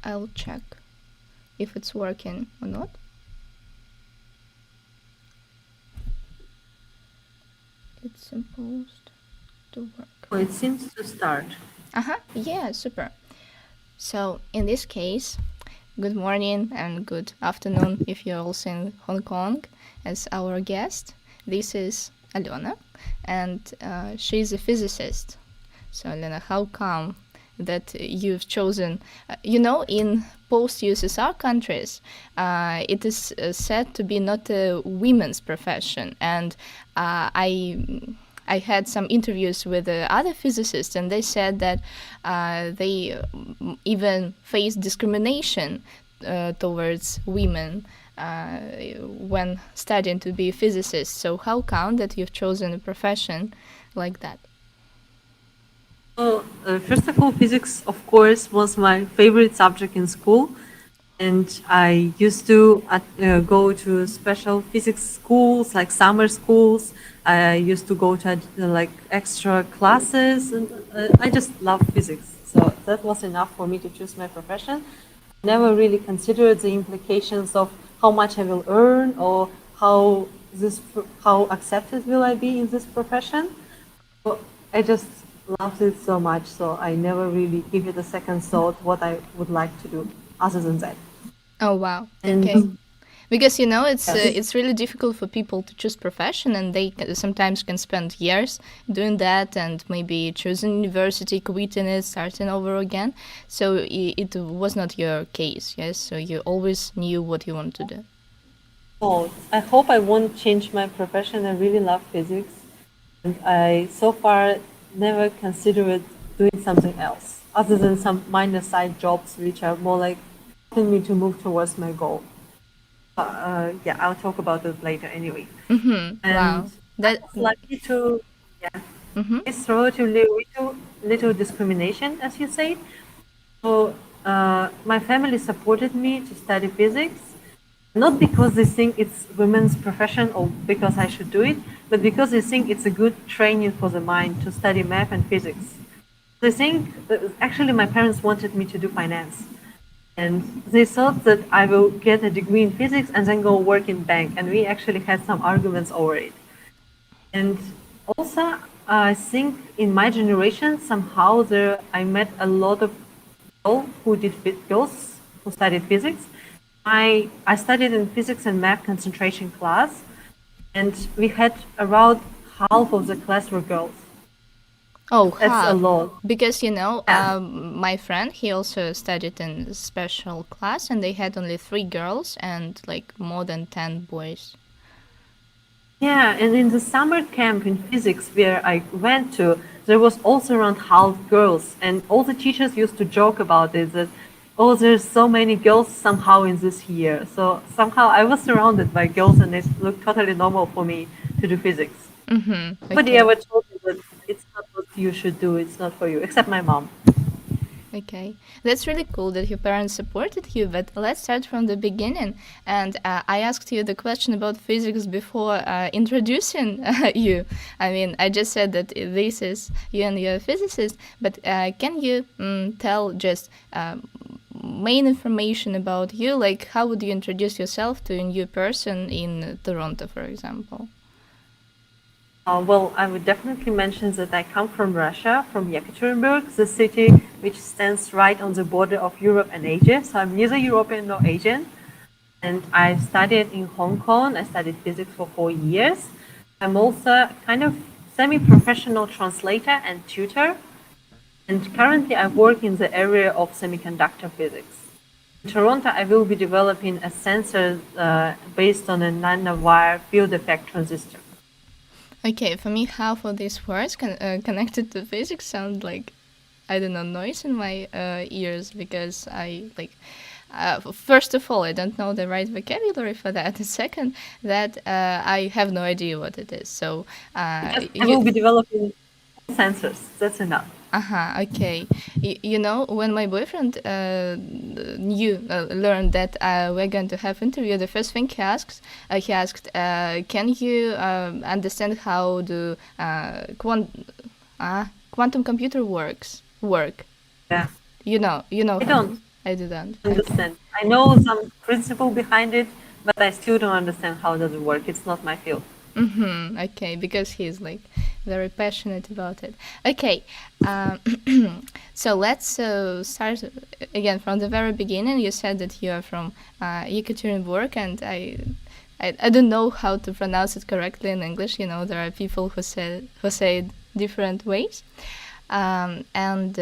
I'll check if it's working or not. It's supposed to work. Oh, it seems to start. Yeah, super. So in this case, good morning and good afternoon if you're also in Hong Kong as our guest. This is Alena, and she's a physicist. So Alena, how come that you've chosen, in post-USSR countries, it is said to be not a women's profession, and I had some interviews with other physicists, and they said that they even face discrimination towards women when studying to be a physicist. So how come that you've chosen a profession like that? Well, first of all, physics, of course, was my favorite subject in school. And I used to go to special physics schools, like summer schools. I used to go to like extra classes, and I just love physics. So that was enough for me to choose my profession. Never really considered the implications of how much I will earn or how accepted will I be in this profession. So I just loved it so much, so I never really give it a second thought what I would like to do other than that. Oh wow. And Okay. Because yes, it's really difficult for people to choose profession, and they sometimes can spend years doing that, and maybe choosing university, quitting it, starting over again. So it was not your case, yes. So you always knew what you wanted to do. oh, I hope I won't change my profession. I really love physics, and I so far never considered doing something else other than some minor side jobs, which are more like helping me to move towards my goal. Yeah, I'll talk about it later anyway. And Wow. I That. was lucky to, yeah, Mm-hmm. it's relatively little discrimination, as you say. So my family supported me to study physics, not because they think it's women's profession or because I should do it, but because they think it's a good training for the mind to study math and physics. They think that actually my parents wanted me to do finance. And they thought that I will get a degree in physics and then go work in bank. And we actually had some arguments over it. And also, I think in my generation, somehow there I met a lot of girls who studied physics. I studied in physics and math concentration class, and we had around half of the class were girls. Oh, That's a half. lot. Because Yeah. my friend, he also studied in a special class, and they had only 3 girls and like more than 10 boys. Yeah, and in the summer camp in physics where I went to, there was also around half girls, and all the teachers used to joke about it that, oh, there's so many girls somehow in this year. So somehow I was surrounded by girls, and it looked totally normal for me to do physics. Mm-hmm. Nobody Okay. ever told me that it's not what you should do, it's not for you, except my mom. Okay, that's really cool that your parents supported you, but let's start from the beginning. And I asked you the question about physics before introducing you. I mean, I just said that this is you and you're a physicist, but can you tell just main information about you? Like, how would you introduce yourself to a new person in Toronto, for example? Well, I would definitely mention that I come from Russia, from Ekaterinburg, the city which stands right on the border of Europe and Asia. So I'm neither European nor Asian. And I studied in Hong Kong. I studied physics for 4 years. I'm also kind of semi-professional translator and tutor. And currently I work in the area of semiconductor physics. In Toronto, I will be developing a sensor based on a nanowire field effect transistor. Okay, for me, half of these words connected to physics sound like, I don't know, noise in my ears, because I like. First of all, I don't know the right vocabulary for that. Second, that I have no idea what it is. So Yes, I you. will be developing sensors. That's enough. Okay. When my boyfriend learned that we're going to have interview, the first thing he asked, can you understand how the quantum computer work? Yeah. You know I how. don't. I didn't. Okay. understand. I know some principle behind it, but I still don't understand how does it work. It's not my field. Okay, because he's like very passionate about it. Okay, um, so let's start again from the very beginning. You said that you are from Ekaterinburg, and I don't know how to pronounce it correctly in English. You know, there are people who say it different ways. And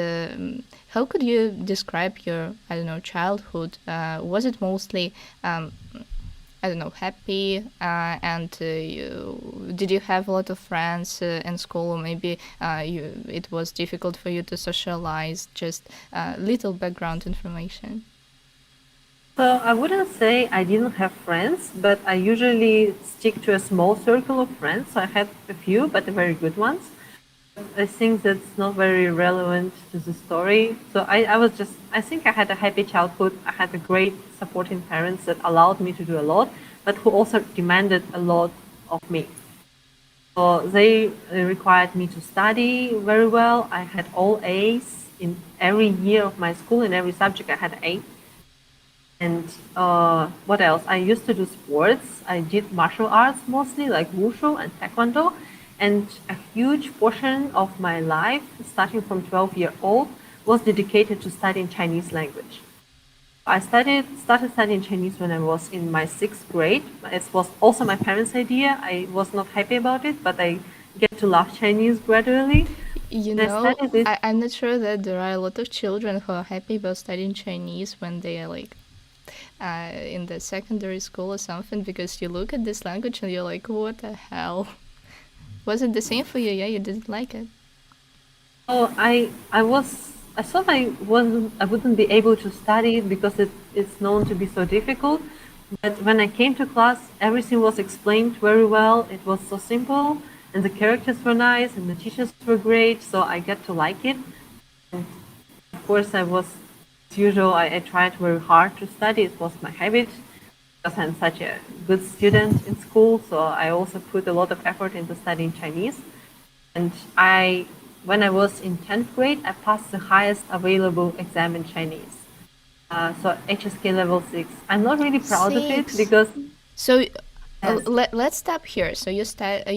how could you describe your, I don't know, childhood? Was it mostly, I don't know, happy? And did you have a lot of friends in school? Or maybe it was difficult for you to socialize? Just little background information. So I wouldn't say I didn't have friends, but I usually stick to a small circle of friends. So I had a few, but very good ones. I think that's not very relevant to the story. So I think I had a happy childhood. I had a great supporting parents that allowed me to do a lot, but who also demanded a lot of me. So they required me to study very well. I had all A's in every year of my school. In every subject, I had A. And what else? I used to do sports. I did martial arts mostly, like wushu and taekwondo. And a huge portion of my life, starting from 12 years old, was dedicated to studying Chinese language. I started studying Chinese when I was in my sixth grade. It was also my parents' idea. I was not happy about it, but I get to love Chinese gradually. You And I know, studied this. I'm not sure that there are a lot of children who are happy about studying Chinese when they are like in the secondary school or something, because you look at this language and you're like, what the hell? Was it the same for you? Yeah, you didn't like it. Oh, I thought I wouldn't be able to study it because it's known to be so difficult. But when I came to class, everything was explained very well. It was so simple, and the characters were nice, and the teachers were great. So I got to like it. And of course, as usual, I tried very hard to study. It was my habit because I'm such a good student in school. So I also put a lot of effort into studying Chinese. And when I was in 10th grade, I passed the highest available exam in Chinese. So HSK level 6. I'm not really proud of it Six. because, So yes, let's stop here. So you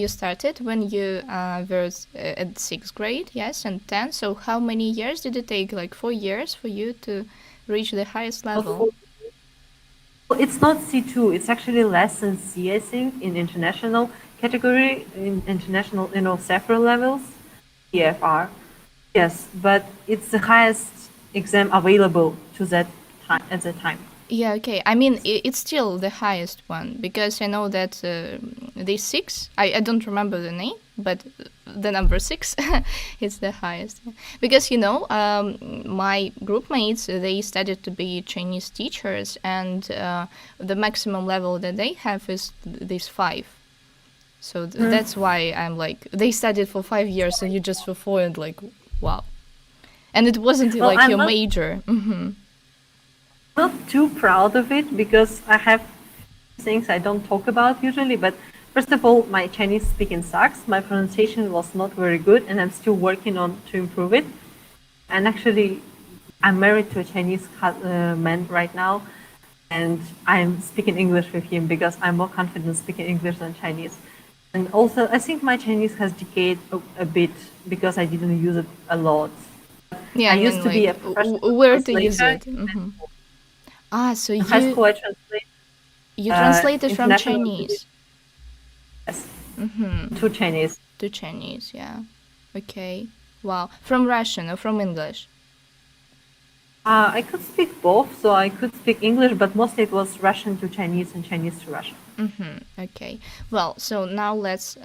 started when you were at sixth grade, yes, and 10. So how many years did it take? Like 4 years for you to reach the highest level? it's not C2. It's actually less than C, I think, in international category, in international, several levels, EFR. Yes, but it's the highest exam available to that time at that time. Yeah, okay. I mean, it's still the highest one because I know that the six, I don't remember the name, but the number six is the highest. Because, my group mates, they studied to be Chinese teachers, and the maximum level that they have is this five. So that's why I'm like, they studied for 5 years and you just for four, and like, wow. And it wasn't Well, like your major. not too proud of it because I have things I don't talk about usually. But first of all, my Chinese speaking sucks. My pronunciation was not very good, and I'm still working on to improve it. And actually, I'm married to a Chinese man right now, and I'm speaking English with him because I'm more confident speaking English than Chinese. And also, I think my Chinese has decayed a bit because I didn't use it a lot. Yeah, I I used mean, to be a like, professional where to use translator. it? Ah, so In high you school, I translate you translated from international Chinese yes, to Chinese. to Chinese, yeah. Okay. Wow. From Russian or from English? I could speak both, so I could speak English, but mostly it was Russian to Chinese and Chinese to Russian. Okay. Well, so now let's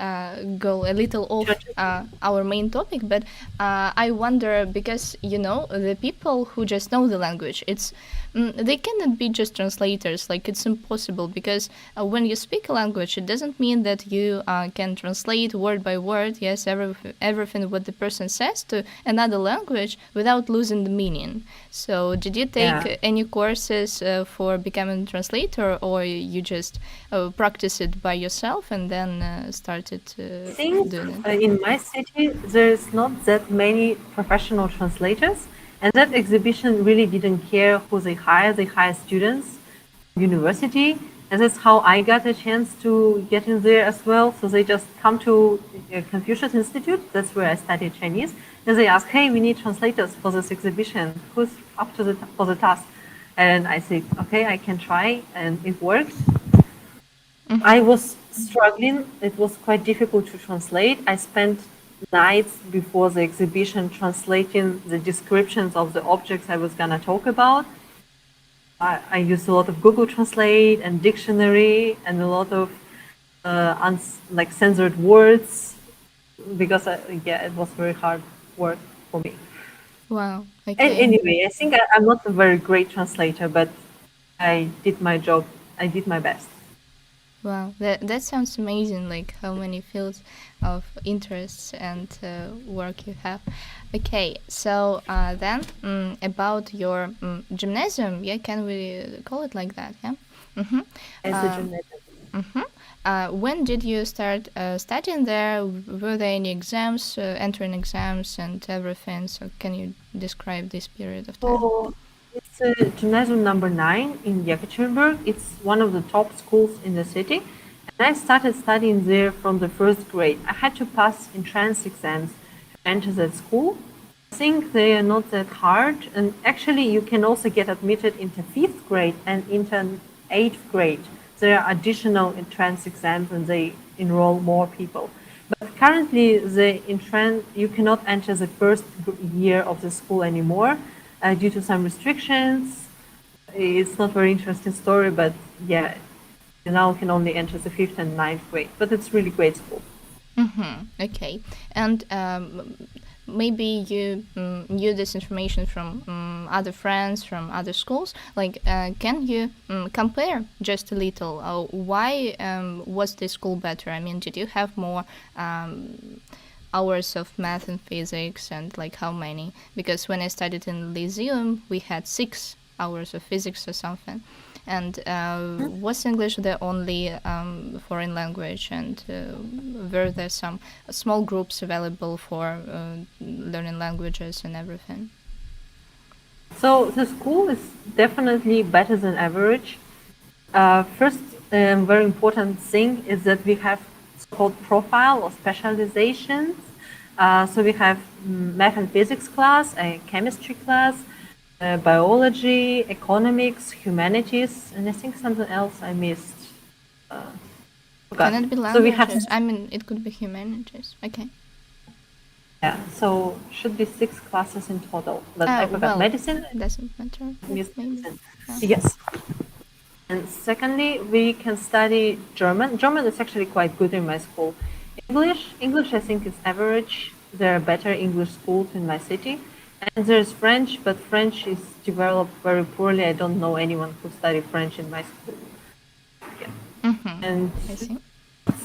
go a little Sure. off our main topic, but I wonder because the people who just know the language, they cannot be just translators. Like it's impossible because when you speak a language, it doesn't mean that you can translate word by word. Yes, everything what the person says to another language without losing the meaning. So, did you take Yeah. any courses for becoming a translator, or you just practice it by yourself and then started I think doing it? in my city, there's not that many professional translators, And that exhibition really didn't care who they hire. They hire students, university, and that's how I got a chance to get in there as well. So they just come to Confucius Institute. That's where I studied Chinese, and they ask, "Hey, we need translators for this exhibition. Who's up to for the task?" And I said, "Okay, I can try," and it worked. I was struggling. It was quite difficult to translate. I spent nights before the exhibition translating the descriptions of the objects I was gonna talk about. I used a lot of Google Translate and dictionary and a lot of like censored words because it was very hard work for me. Wow. And Okay. anyway, I think I'm not a very great translator, but I did my job. I did my best. Wow, that sounds amazing. Like how many fields of interests and work you have. Okay, so then about your gymnasium, yeah, can we call it like that? Yeah. Mm-hmm. As a journalist. Mm-hmm. When did you start studying there? Were there any exams, entering exams, and everything? So can you describe this period of time? So it's gymnasium number 9 in Ekaterinburg. It's one of the top schools in the city. And I started studying there from the first grade. I had to pass entrance exams to enter that school. I think they are not that hard. And actually, you can also get admitted into 5th grade and into 8th grade. There are additional entrance exams and they enroll more people. But currently, you cannot enter the first year of the school anymore due to some restrictions. It's not very interesting story, but yeah, you now can only enter the 5th and 9th grade. But it's really great school. Okay, and maybe you knew this information from other friends from other schools. Like, can you compare just a little? Why was this school better? I mean, did you have more hours of math and physics, and like how many? Because when I studied in Lyceum, we had 6 hours of physics or something. And was English the only foreign language, and were there some small groups available for learning languages and everything? So the school is definitely better than average. First, very important thing is that we have so-called profile or specializations. So we have math and physics class, a chemistry class, biology, economics, humanities, and I think something else I missed. Forgot. Can it be So we have languages? I mean, it could be humanities. Okay. so should be 6 classes in total. But I forgot Well, medicine. doesn't matter. Missed Maybe. medicine. Yeah. Yes. And secondly, we can study German. German is actually quite good in my school. English I think is average. There are better English schools in my city. And there's French, but French is developed very poorly. I don't know anyone who studied French in my school. Yeah. And I see.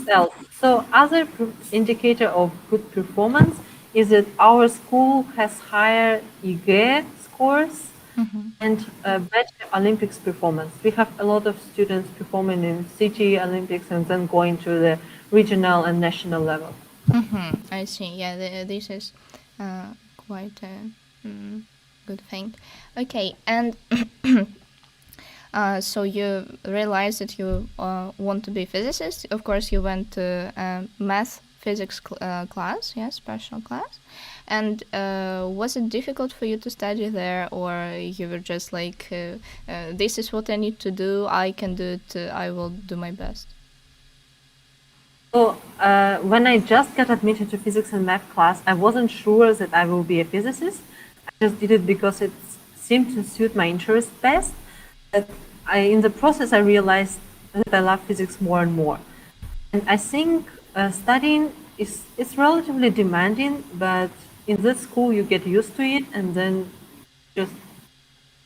else. So other indicator of good performance is that our school has higher EG scores and better Olympics performance. We have a lot of students performing in city Olympics and then going to the regional and national level. I see. Yeah, this is quite a good thing. Okay, and so you realized that you want to be a physicist. Of course, you went to math physics class, yeah, special class. And was it difficult for you to study there, or you were just like, this is what I need to do, I can do it, I will do my best? So when I just got admitted to physics and math class, I wasn't sure that I will be a physicist. I just did it because it seemed to suit my interest best. But in the process, I realized that I love physics more and more. And I think studying is relatively demanding, but in this school you get used to it, and then just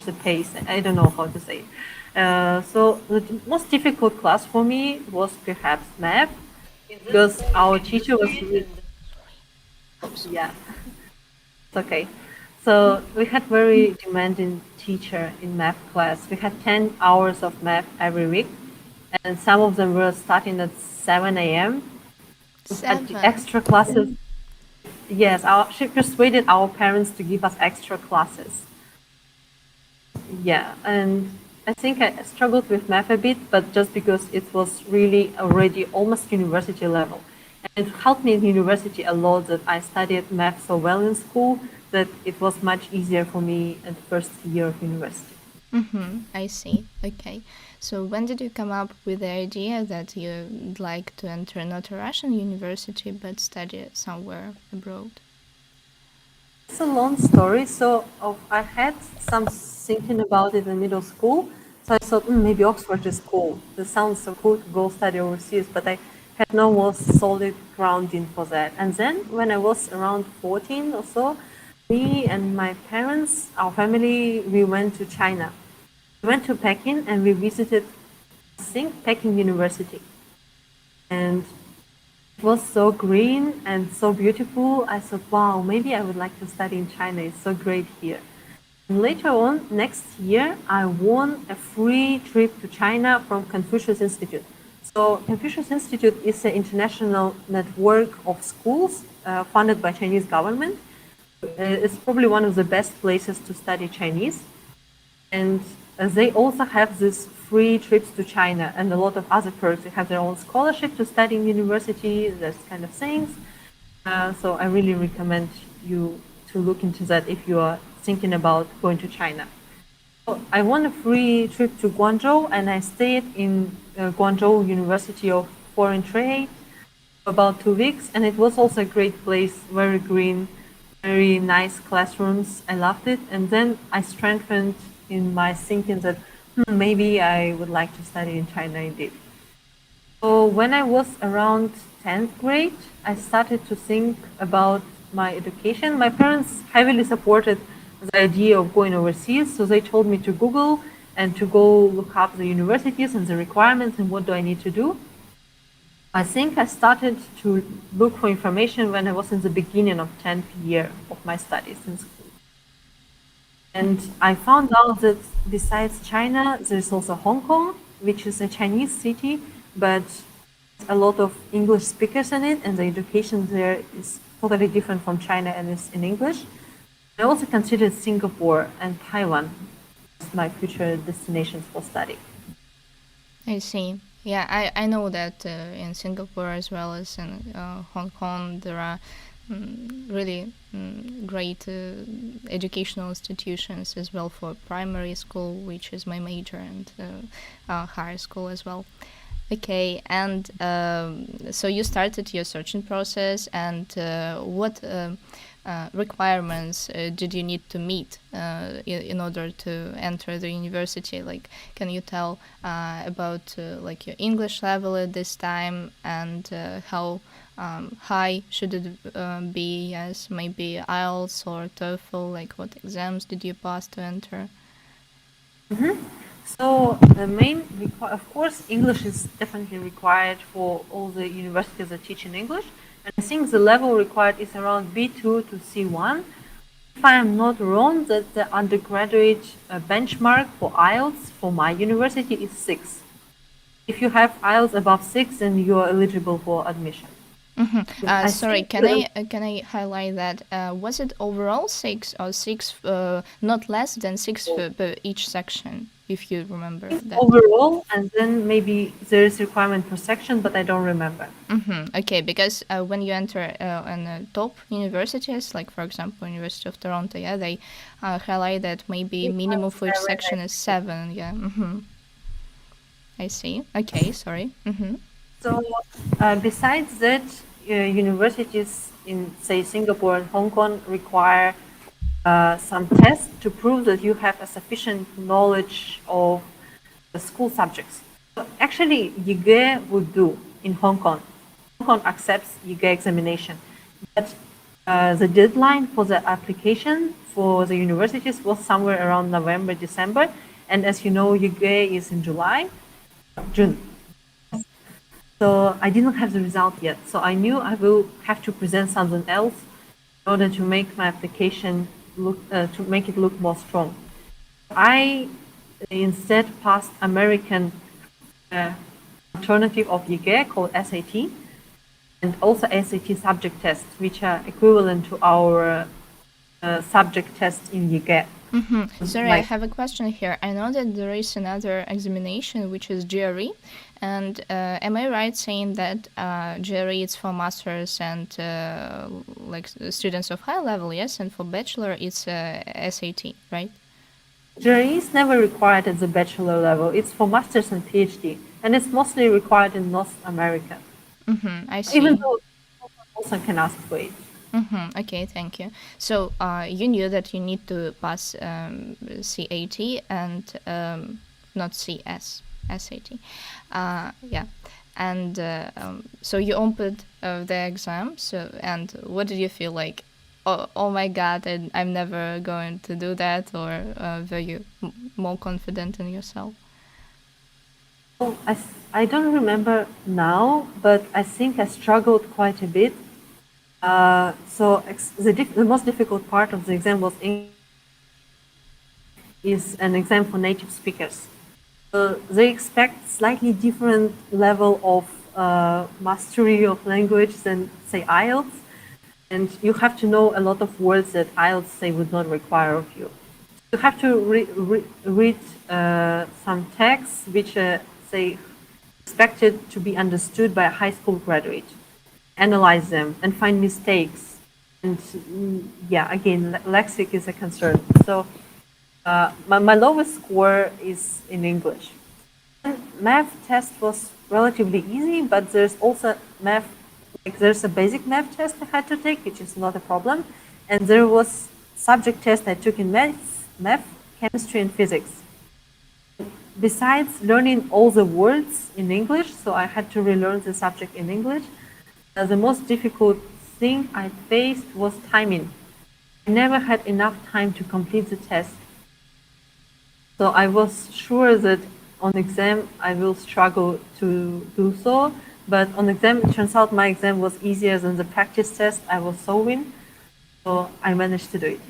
the pace. I don't know how to say it. So the most difficult class for me was perhaps math, because our teacher was really, yeah, it's okay. So we had very demanding teacher in math class. We had 10 hours of math every week, and some of them were starting at 7 a.m. At the 7. extra classes, Yes, she persuaded our parents to give us extra classes. Yeah, and I think I struggled with math a bit, but just because it was really already almost university level. And it helped me in university a lot that I studied math so well in school that it was much easier for me at the first year of university. Mm-hmm, I see. Okay. So when did you come up with the idea that you'd like to enter not a Russian university but study somewhere abroad? It's a long story. So I had some thinking about it in middle school. So I thought, maybe Oxford is cool. This sounds so cool to go study overseas, but I had no more solid grounding for that. And then when I was around 14 or so, me and my parents, our family, we went to China. We went to Peking and we visited, I think, Peking University. And it was so green and so beautiful. I thought, wow, maybe I would like to study in China. It's so great here. And later on, next year, I won a free trip to China from Confucius Institute. So Confucius Institute is an international network of schools funded by Chinese government. It's probably one of the best places to study Chinese. And they also have these free trips to China and a lot of other perks. They have their own scholarship to study in university, those kind of things. So I really recommend you to look into that if you are thinking about going to China. So I won a free trip to Guangzhou and I stayed in Guangzhou University of Foreign Trade for about 2 weeks. And it was also a great place, very green, very nice classrooms. I loved it. And then I strengthened in my thinking that maybe I would like to study in China indeed. So when I was around 10th grade, I started to think about my education. My parents heavily supported the idea of going overseas, so they told me to Google and to go look up the universities and the requirements and what do I need to do. I think I started to look for information when I was in the beginning of 10th year of my studies in school. And I found out that besides China, there's also Hong Kong, which is a Chinese city, but a lot of English speakers in it, and the education there is totally different from China and is in English. I also considered Singapore and Taiwan as my future destinations for study. I see. Yeah, I know that in Singapore as well as in Hong Kong, there are really great educational institutions as well for primary school, which is my major, and higher school as well. Okay, and so you started your searching process, and what requirements did you need to meet in order to enter the university? Like, can you tell about like your English level at this time, and how high should it be? Yes, maybe Ielts or TOEFL. Like, what exams did you pass to enter? So the main, of course, English is definitely required for all the universities that teach in English. And I think the level required is around B2 to C1. If I am not wrong, that the undergraduate benchmark for IELTS for my university is 6. If you have IELTS above 6, then you are eligible for admission. Sorry, can I highlight that? Was it overall 6 or 6, not less than 6 per each section, if you remember that? Overall, and then maybe there is requirement per section, but I don't remember. Okay, because when you enter in the top universities, like for example, University of Toronto, yeah, they highlight that maybe minimum for each section is 7. Yeah. I see. Okay, sorry. So, besides that, universities in, say, Singapore and Hong Kong require some tests to prove that you have a sufficient knowledge of the school subjects. So actually, YIGE would do in Hong Kong. Hong Kong accepts YIGE examination, but the deadline for the application for the universities was somewhere around November, December, and as you know, YIGE is in June. So I didn't have the result yet. So I knew I will have to present something else in order to make my application look to make it look more strong. I instead passed American alternative of YIGE called SAT, and also SAT subject tests, which are equivalent to our subject test in YGE. Sorry, I have a question here. I know that there is another examination which is GRE, and am I right saying that GRE is for masters and like students of high level, yes, and for bachelor it's SAT, right? GRE is never required at the bachelor level. It's for masters and PhD, and it's mostly required in North America. I Even see. though also can ask for it. Okay, thank you. So you knew that you need to pass CAT and not CS, SAT. Yeah, and so you opened the exam. So and what did you feel like? Oh my God, I'm never going to do that, or were you more confident in yourself? Oh, I don't remember now, but I think I struggled quite a bit. The most difficult part of the exam was is an exam for native speakers. They expect slightly different level of mastery of language than say Ielts, and you have to know a lot of words that Ielts say would not require of you. You have to read some texts which say expected to be understood by a high school graduate, analyze them and find mistakes. And yeah, again, lexic is a concern. So my lowest score is in English. And math test was relatively easy, but there's also math, like there's a basic math test I had to take, which is not a problem. And there was subject test I took in math, chemistry, and physics. Besides learning all the words in English, so I had to relearn the subject in English, the most difficult thing I faced was timing. I never had enough time to complete the test. So I was sure that on exam I will struggle to do so, but on exam it turns out my exam was easier than the practice test I was solving, so I managed to do it.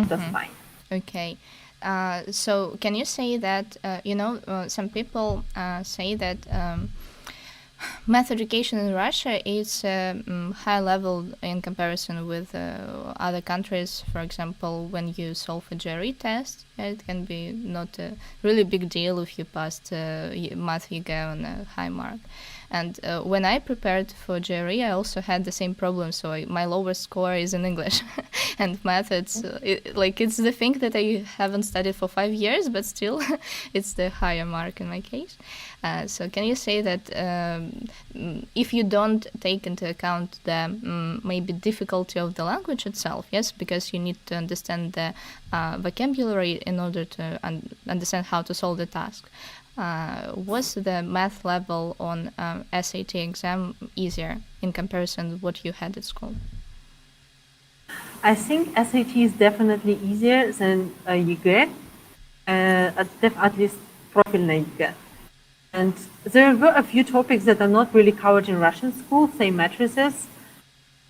That's fine. Okay. So can you say that some people say that math education in Russia is high level in comparison with other countries. For example, when you solve a GRE test, it can be not a really big deal if you passed math you get on a high mark. And when I prepared for GRE, I also had the same problem. So my lowest score is in English, and math. It's the thing that I haven't studied for 5 years, but still, it's the higher mark in my case. So can you say that if you don't take into account the maybe difficulty of the language itself, yes, because you need to understand the vocabulary in order to understand how to solve the task. Was the math level on SAT exam easier in comparison to what you had at school? I think SAT is definitely easier than YGE, at least profilna YGE. And there were a few topics that are not really covered in Russian school, say matrices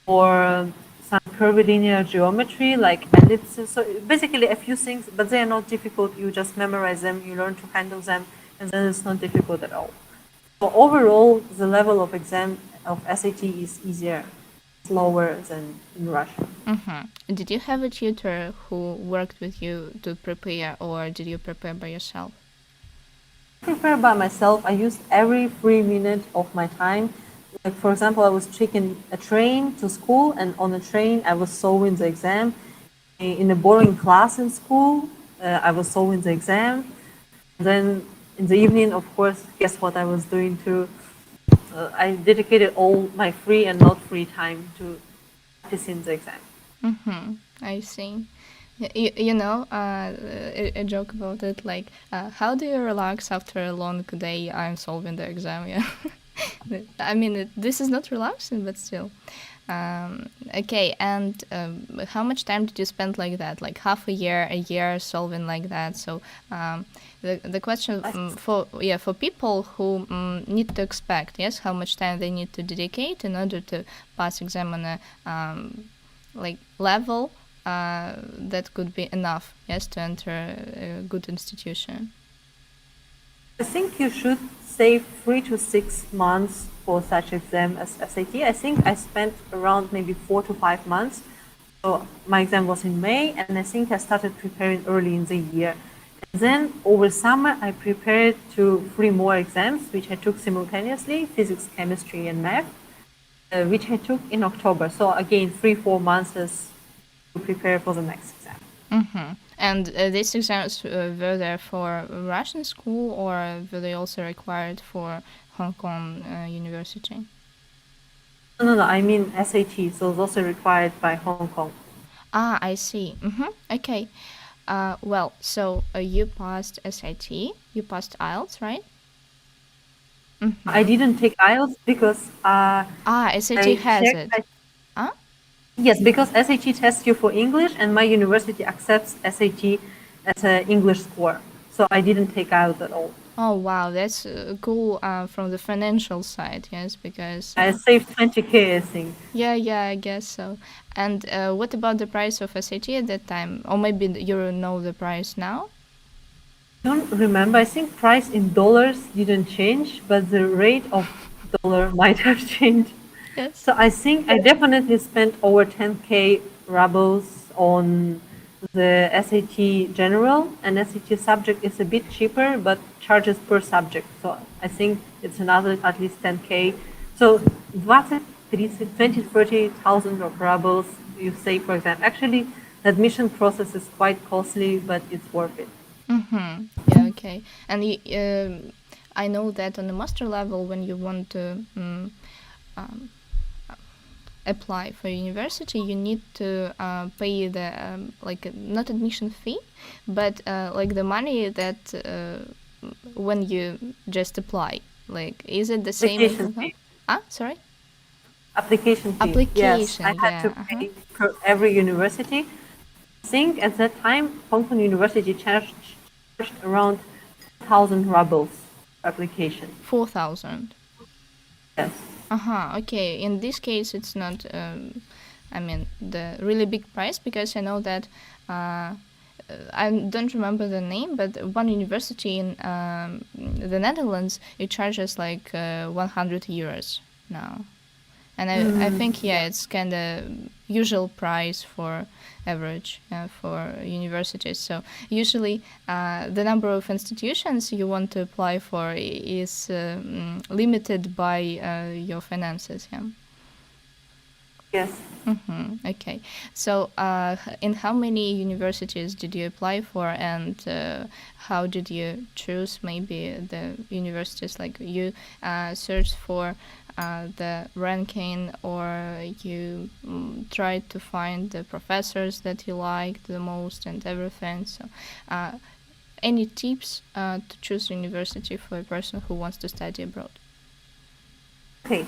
or some curvilinear geometry like ellipses. So basically a few things, but they are not difficult. You just memorize them, you learn to handle them, and then it's not difficult at all. So overall, the level of exam of SAT is easier, it's lower than in Russia. Did you have a tutor who worked with you to prepare, or did you prepare by yourself? Prepare by myself. I used every free minute of my time. Like for example, I was taking a train to school, and on the train I was solving the exam. In a boring class in school, I was solving the exam. Then in the evening, of course, guess what I was doing too? I dedicated all my free and not free time to practicing the exam. I see. A joke about it, like, how do you relax after a long day? I'm solving the exam, yeah. I mean, this is not relaxing, but still. Okay, and how much time did you spend like that? Like half a year solving like that? So the question for people who need to expect, yes, how much time they need to dedicate in order to pass exam on a level that could be enough, yes, to enter a good institution. I think you should save 3 to 6 months for such exam as SAT. I think I spent around maybe 4 to 5 months. So my exam was in May, and I think I started preparing early in the year. And then over summer, I prepared to 3 more exams, which I took simultaneously: physics, chemistry, and math, which I took in October. So again, 3 4 months to prepare for the next exam. And these exams were there for Russian school, or were they also required for Hong Kong University? No, I mean SAT. So it's also required by Hong Kong. Ah, I see. Okay. Well, so you passed SAT, you passed Ielts, right? I didn't take IELTS because Ah, SAT I has checked. it. Ah? Yes, because SAT tests you for English, and my university accepts SAT as an English score. So I didn't take IELTS at all. Oh, wow, that's cool from the financial side, yes, because I saved 20K, I think. yeah, I guess so. And what about the price of SAT at that time? Or maybe you know the price now? I don't remember. I think price in dollars didn't change, but the rate of dollar might have changed. Yes. So I think I definitely spent over 10K rubles on the SAT general, and SAT subject is a bit cheaper, but charges per subject. So I think it's another at least 10K. So 20, 30,000 of rubles you save for exam. Actually, the admission process is quite costly, but it's worth it. Yeah, okay. And I know that on the master level, when you want to apply for university, you need to pay the like not admission fee, but like the money that when you just apply. Like, is it the same in Application Hong Kong? fee. Ah, sorry. Application fee. Yes, I Application. had to Yeah. pay for every university. I think at that time, Hong Kong University charged around 1,000 rubles per application. 4,000. Yes. Okay. In this case, it's not. I mean, the really big price, because I know that. I don't remember the name, but one university in the Netherlands, it charges like 100 euros now. And I think, yeah, Yeah. it's kind of usual price for average for universities. So usually the number of institutions you want to apply for is limited by your finances. Yeah. Yes. Okay. So in how many universities did you apply for, and how did you choose maybe the universities? Like, you searched for the ranking, or you tried to find the professors that you liked the most and everything. So any tips to choose university for a person who wants to study abroad? Okay.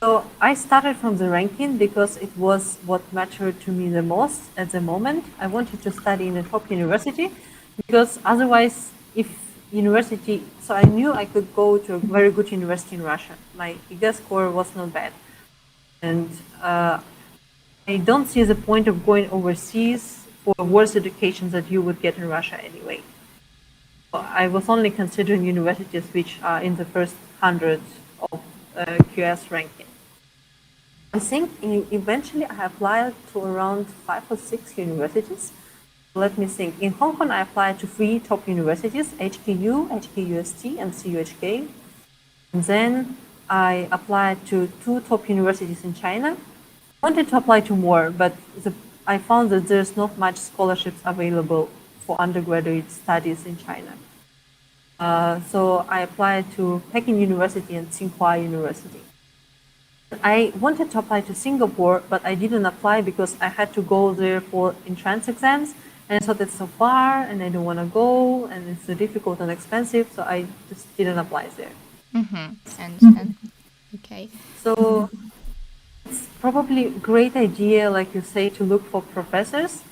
So I started from the ranking because it was what mattered to me the most at the moment. I wanted to study in a top university because otherwise, if university, so I knew I could go to a very good university in Russia. My IGA score was not bad. And I don't see the point of going overseas for worse education that you would get in Russia anyway. I was only considering universities which are in the first 100 of QS ranking. I think eventually I applied to around 5 or 6 universities. Let me think. In Hong Kong, I applied to 3 top universities: HKU, HKUST, and CUHK. And then I applied to 2 top universities in China. I wanted to apply to more, but I found that there's not much scholarships available for undergraduate studies in China. So I applied to Peking University and Tsinghua University. I wanted to apply to Singapore, but I didn't apply because I had to go there for entrance exams. And I thought it's so far and I don't want to go and it's so difficult and expensive. So I just didn't apply there. I understand. Okay. So it's probably a great idea, like you say, to look for professors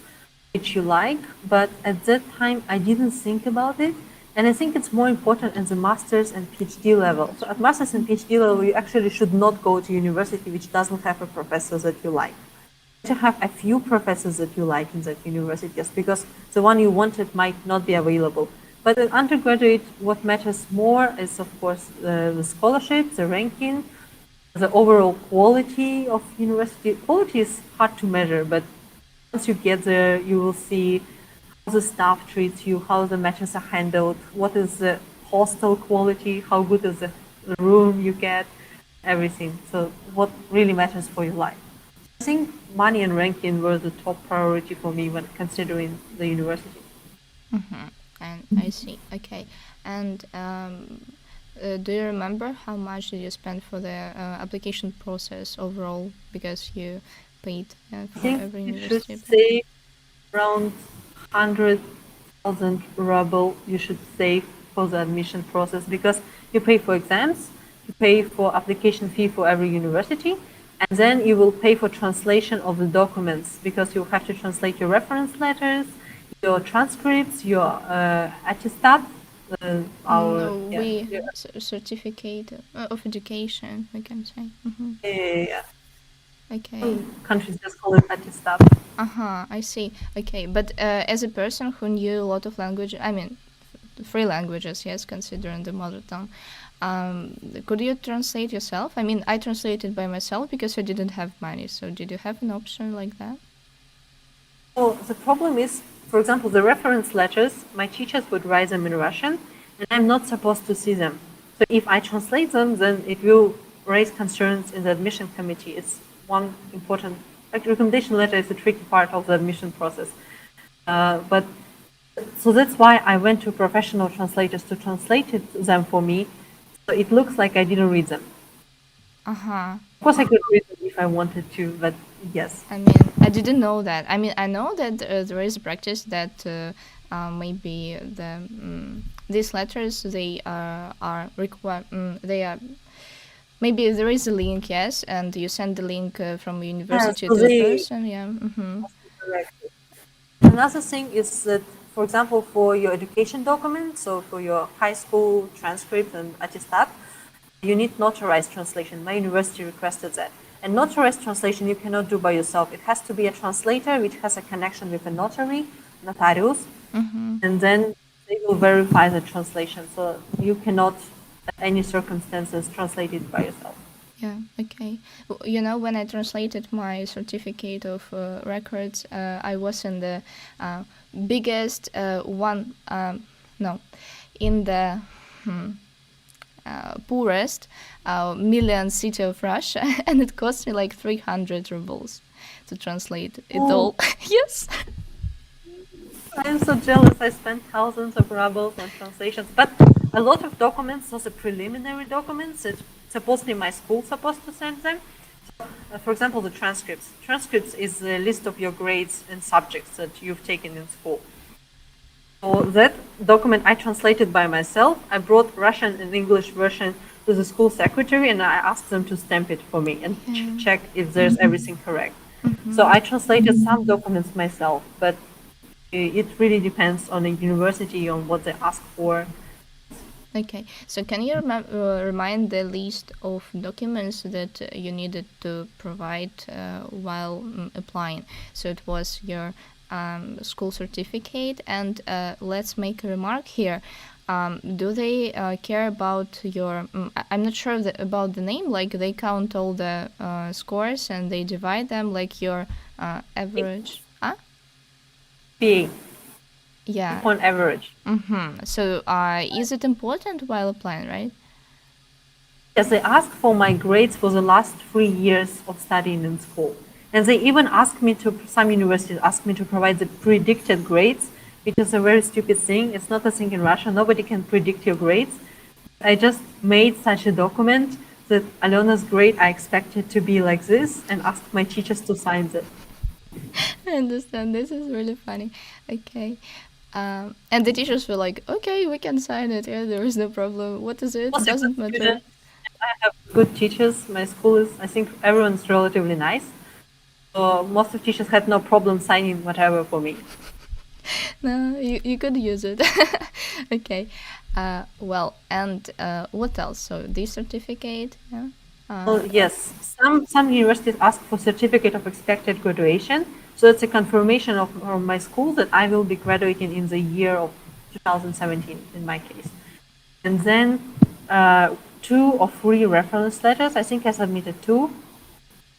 which you like. But at that time, I didn't think about it. And I think it's more important at the master's and PhD level. So at master's and PhD level, you actually should not go to university which doesn't have a professor that you like. You should have a few professors that you like in that university, just because the one you wanted might not be available. But in undergraduate, what matters more is, of course, the scholarship, the ranking, the overall quality of university. Quality is hard to measure, but once you get there, you will see how the staff treats you, how the matters are handled, what is the hostel quality, how good is the room you get, everything. So what really matters for your life. I think money and ranking were the top priority for me when considering the university. And I see. Okay. And do you remember how much did you spend for the application process overall? Because you paid I for think every you should university. save around 100,000 ruble you should save for the admission process because you pay for exams, you pay for application fee for every university, and then you will pay for translation of the documents because you have to translate your reference letters, your transcripts, your attestat, our No, yeah, we certificate of education, we can say. yeah. Okay. Some countries just call it attestat. I see. Okay, but as a person who knew a lot of language, I mean, three languages, yes, considering the mother tongue, could you translate yourself? I mean, I translated by myself because I didn't have money. So did you have an option like that? Well, the problem is, for example, the reference letters, my teachers would write them in Russian, and I'm not supposed to see them. So if I translate them, then it will raise concerns in the admission committee. It's one important, like recommendation letter is a tricky part of the admission process. But so that's why I went to professional translators to translate them for me. So it looks like I didn't read them. Of course, I could read them if I wanted to, but yes. I mean, I didn't know that. I mean, I know that there is practice that maybe these letters they are required. They are maybe there is a link, yes, and you send the link from Yeah, university so to a they person. Yeah. correct. Another thing is that, for example, for your education document, so for your high school transcript and attestat, you need notarized translation. My university requested that. And notarized translation you cannot do by yourself. It has to be a translator which has a connection with a notary, notarius, and then they will verify the translation. So you cannot, at any circumstances, translate it by yourself. Yeah, okay. You know, when I translated my certificate of records, I was in the biggest no, in the poorest million city of Russia, and it cost me like 300 rubles to translate it Oh, all. Yes. I'm so jealous. I spent thousands of rubles on translations, but a lot of documents, those are preliminary documents that supposedly my school's supposed to send them. For example, the transcripts. Transcripts is a list of your grades and subjects that you've taken in school. So that document I translated by myself. I brought Russian and English version to the school secretary and I asked them to stamp it for me and check if there's everything correct. So I translated some documents myself, but it really depends on the university on what they ask for. Okay, so can you remind the list of documents that you needed to provide while applying? So it was your school certificate, and let's make a remark here. Do they care about your? I'm not sure about the name. Like they count all the scores and they divide them, like your average. Huh? PA, Yeah. upon average. So is it important while applying, right? Yes, they ask for my grades for the last 3 years of studying in school. And they even ask me to, some universities ask me to provide the predicted grades, which is a very stupid thing. It's not a thing in Russia. Nobody can predict your grades. I just made such a document that Alena's grade I expected to be like this and asked my teachers to sign it. I understand. This is really funny. Okay. And the teachers were like, okay, we can sign it. Yeah, there is no problem. What is it? Was a good Doesn't matter. student. I have good teachers. My school is, I think everyone's relatively nice. So most of teachers had no problem signing whatever for me. No, you could use it. Okay. Well, and what else? So this certificate, yeah. Well, yes, some universities ask for certificate of expected graduation. So it's a confirmation of from my school that I will be graduating in the year of 2017 in my case. And then 2 or 3 reference letters. I think I submitted 2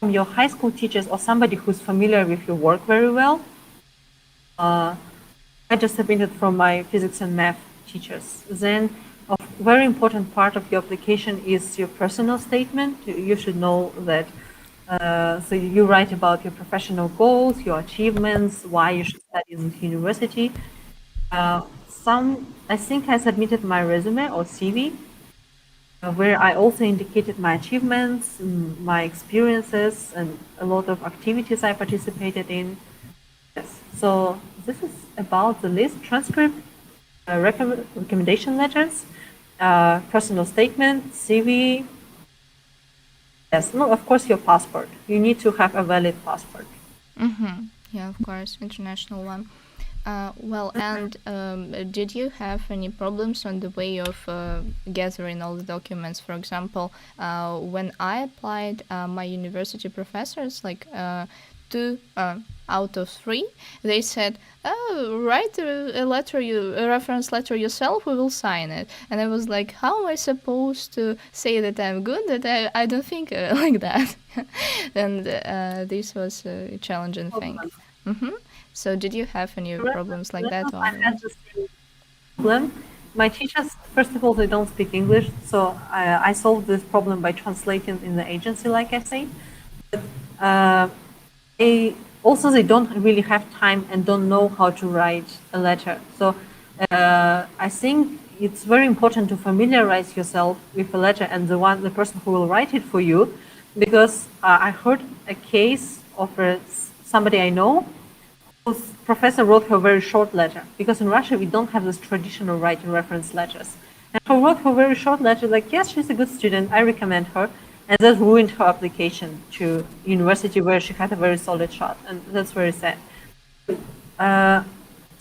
from your high school teachers or somebody who's familiar with your work very well. I just submitted from my physics and math teachers. Then a very important part of your application is your personal statement. You should know that. So you write about your professional goals, your achievements, why you should study in university. I think I submitted my resume or CV, where I also indicated my achievements, my experiences, and a lot of activities I participated in. Yes. So this is about the list: transcript, recommendation letters, personal statement, CV. Yes, no, of course, your passport. You need to have a valid passport. Yeah, of course, international one. Well, and did you have any problems on the way of gathering all the documents? For example, when I applied, my university professors, like 2 out of 3, they said, "Oh, write a reference letter yourself. We will sign it." And I was like, "How am I supposed to say that I'm good? That I don't think like that." And this was a challenging thing. So did you have any problems like that or I had otherwise? the same problem. My teachers, first of all, they don't speak English, so I solved this problem by translating in the agency, like I say. But they don't really have time and don't know how to write a letter. So I think it's very important to familiarize yourself with a letter and the person who will write it for you, because I heard a case of somebody I know. Professor wrote her a very short letter, because in Russia we don't have this traditional writing reference letters. And she wrote her very short letter like, yes, she's a good student, I recommend her. And that ruined her application to university where she had a very solid shot. And that's very sad.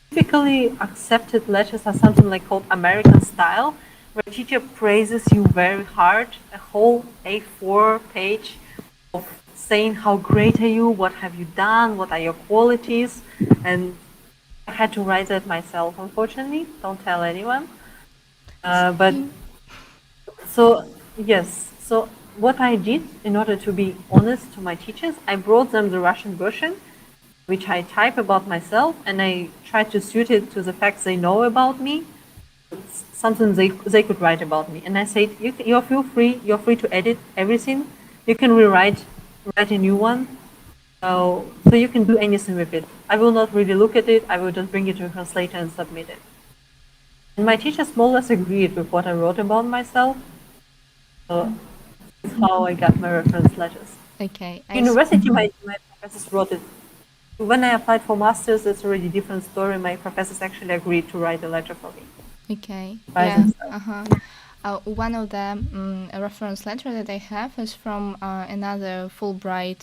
Typically accepted letters are something like called American style, where a teacher praises you very hard, a whole A4 page of saying how great are you, what have you done, what are your qualities, and I had to write that myself, unfortunately. Don't tell anyone. But so yes, so what I did in order to be honest to my teachers, I brought them the Russian version, which I type about myself, and I tried to suit it to the facts they know about me, something they could write about me. And I said, you're free to edit everything. You can write a new one. So you can do anything with it. I will not really look at it. I will just bring it to a translator and submit it. And my teachers more or less agreed with what I wrote about myself. So that's how I got my reference letters. Okay. University, my professors wrote it. When I applied for masters, it's already a different story. My professors actually agreed to write a letter for me. Okay. By Yeah. themselves. One of the reference letter that I have is from another Fulbright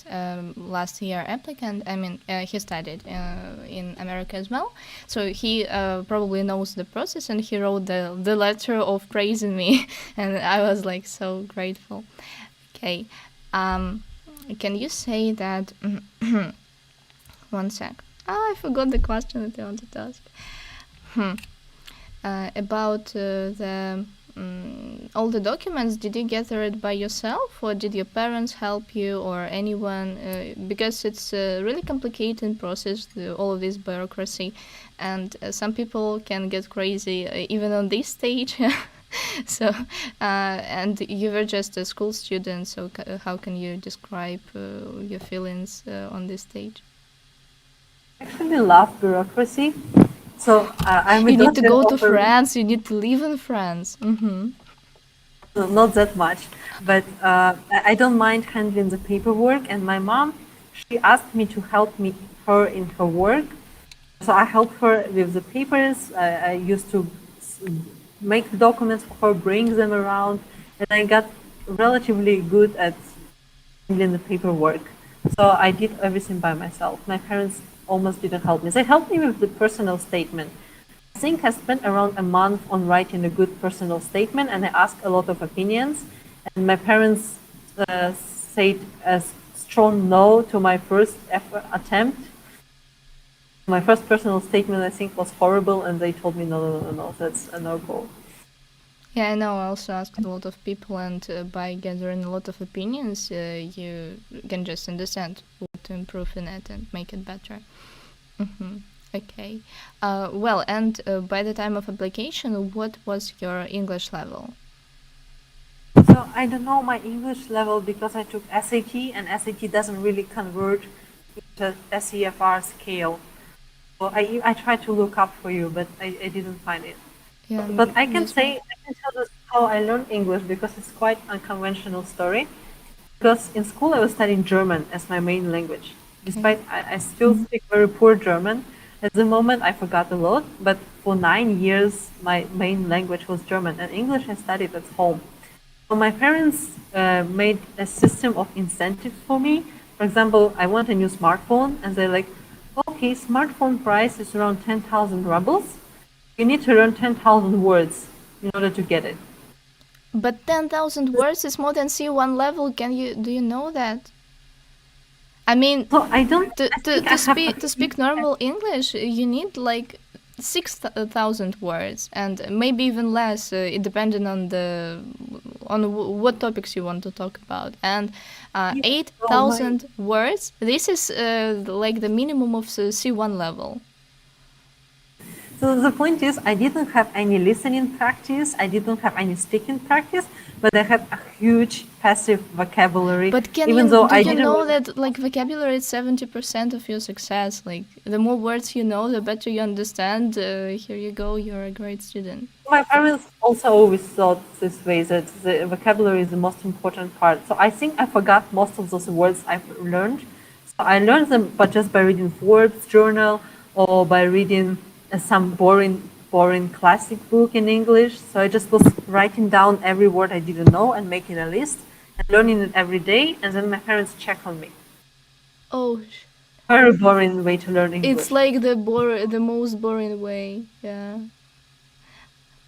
last year applicant. I mean, he studied in America as well, so he probably knows the process, and he wrote the letter of praising me, and I was like so grateful. Okay, can you say that? One sec. I forgot the question that I wanted to ask. About the all the documents, did you gather it by yourself, or did your parents help you, or anyone? Because it's a really complicated process, all of this bureaucracy, and some people can get crazy even on this stage. So, and you were just a school student, so how can you describe your feelings on this stage? I actually love bureaucracy. So I'm a You need to doctor go to of a France. You need to live in France. No, not that much, but I don't mind handling the paperwork. And my mom, she asked me to help her in her work, so I helped her with the papers. I used to make the documents for her, bring them around, and I got relatively good at handling the paperwork. So I did everything by myself. My parents almost didn't help me. They helped me with the personal statement. I think I spent around a month on writing a good personal statement, and I asked a lot of opinions. And my parents said a strong no to my first attempt. My first personal statement, I think, was horrible, and they told me, no, no, no, no, that's a no-go. Yeah, I know. I also asked a lot of people, and by gathering a lot of opinions, you can just understand what to improve in it and make it better. Mm-hmm. Okay. Well, and by the time of application, what was your English level? So I don't know my English level because I took SAT, and SAT doesn't really convert into SEFR scale. So I tried to look up for you, but I didn't find it. Yeah, But I can this one. say, I can tell you how I learned English because it's quite unconventional story. Because in school I was studying German as my main language. Okay. Despite I still speak very poor German. At the moment I forgot a lot, but for 9 years my main language was German, and English I studied at home. So my parents made a system of incentives for me. For example, I want a new smartphone, and they're like, okay, smartphone price is around 10,000 rubles. You need to learn 10,000 words in order to get it. But 10,000 words is more than C1 level. Do you know that? I mean, So I don't, to, I to, think I to have speak a to few. speak normal English, you need like 6,000 words, and maybe even less, it depending on what topics you want to talk about. And So my 8,000 words. This is like the minimum of the C1 level. So the point is, I didn't have any listening practice, I didn't have any speaking practice, but I had a huge passive vocabulary, But even though do I you didn't know really. that like vocabulary is 70% of your success? Like the more words you know, the better you understand. Here you go, you're a great student. My parents also always thought this way that the vocabulary is the most important part. So I think I forgot most of those words I've learned. So I learned them, but just by reading Forbes journal or by reading some boring classic book in English. So I just was writing down every word I didn't know and making a list and learning it every day. And then my parents check on me. Oh, Very boring way to learn it's English. like the most boring way. Yeah.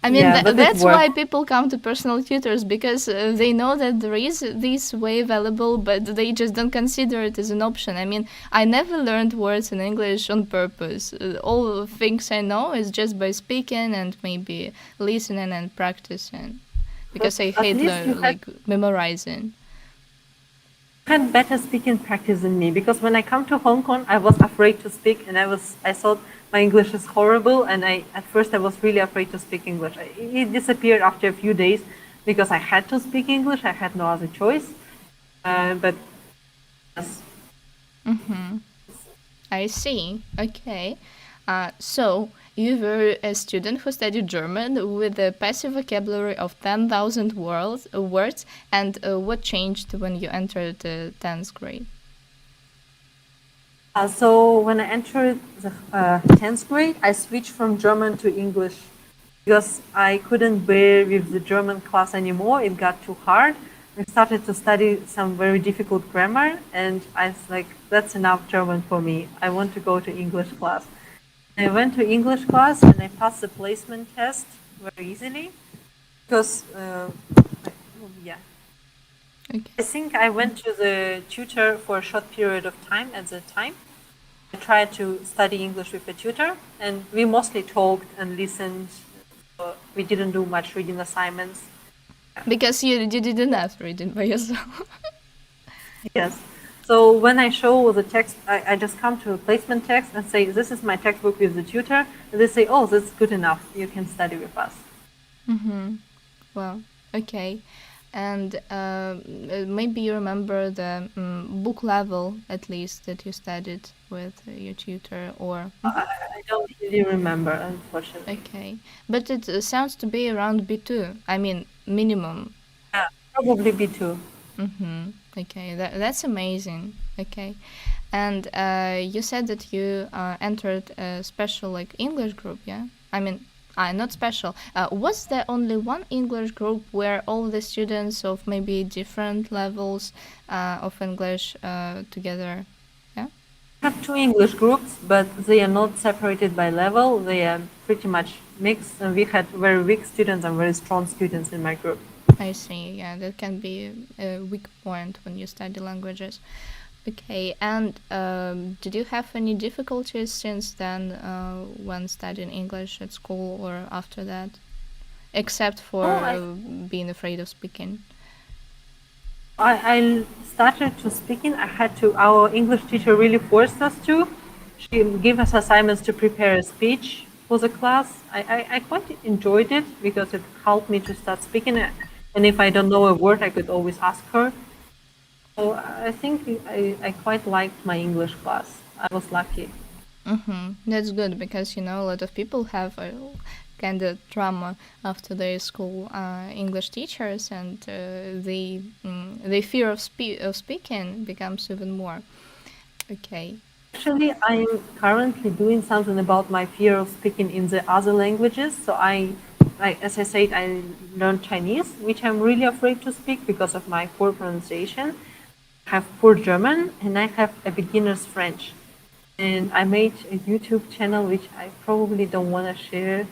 I mean, Yeah, but it that's why worked. people come to personal tutors because they know that there is this way available, but they just don't consider it as an option. I mean, I never learned words in English on purpose. All the things I know is just by speaking and maybe listening and practicing But because I at hate least you had like memorizing. better speaking practice than me, because when I come to Hong Kong, I was afraid to speak, and I thought my English is horrible, and at first I was really afraid to speak English. It disappeared after a few days because I had to speak English. I had no other choice. But yes. I see. Okay. So you were a student who studied German with a passive vocabulary of 10,000 words, and what changed when you entered the 10th grade? So when I entered the 10th grade, I switched from German to English because I couldn't bear with the German class anymore. It got too hard. I started to study some very difficult grammar, and I was like, that's enough German for me. I want to go to English class. I went to English class and I passed the placement test very easily because, yeah, Okay. I think I went to the tutor for a short period of time at the time. I tried to study English with a tutor, and we mostly talked and listened. We didn't do much reading assignments. Because you did enough reading by yourself. Yes. So when I show the text, I just come to a placement text and say, this is my textbook with the tutor. And they say, oh, that's good enough. You can study with us. Well, okay. And maybe you remember the book level, at least, that you studied with your tutor, or. I don't really remember, unfortunately. Okay. But it sounds to be around B2. I mean, minimum. Yeah, probably B2. Okay, that's amazing. Okay. And you said that you entered a special like English group, yeah? I mean, not special. Was there only one English group where all the students of maybe different levels of English together? Yeah. We have two English groups, but they are not separated by level. They are pretty much mixed, and we had very weak students and very strong students in my group. I see. Yeah, that can be a weak point when you study languages. Okay, and did you have any difficulties since then when studying English at school or after that, except for Oh, being afraid of speaking? I started to speaking. I had to. Our English teacher really forced us to. She gave us assignments to prepare a speech for the class. I quite enjoyed it because it helped me to start speaking. And if I don't know a word, I could always ask her. So I think I quite liked my English class. I was lucky. That's good because a lot of people have a kind of trauma after their school English teachers, and the fear of speaking becomes even more. Okay. Actually, I'm currently doing something about my fear of speaking in the other languages. So as I said, I learned Chinese, which I'm really afraid to speak because of my poor pronunciation. I have poor German, and I have a beginner's French. And I made a YouTube channel, which I probably don't want to share,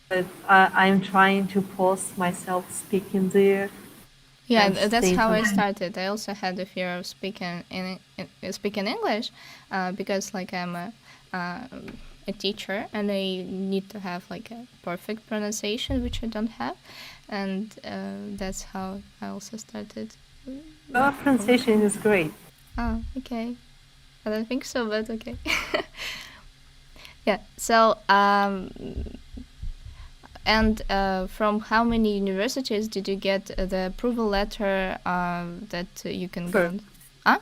but I'm trying to post myself speaking there Yeah, and that's say how I something. started. I also had the fear of speaking English, because like I'm a teacher and I need to have like a perfect pronunciation, which I don't have, and that's how I also started. Your Oh, pronunciation is great. okay. I don't think so, but okay. Yeah. So, and from how many universities did you get the approval letter that you can go? Offer, Huh?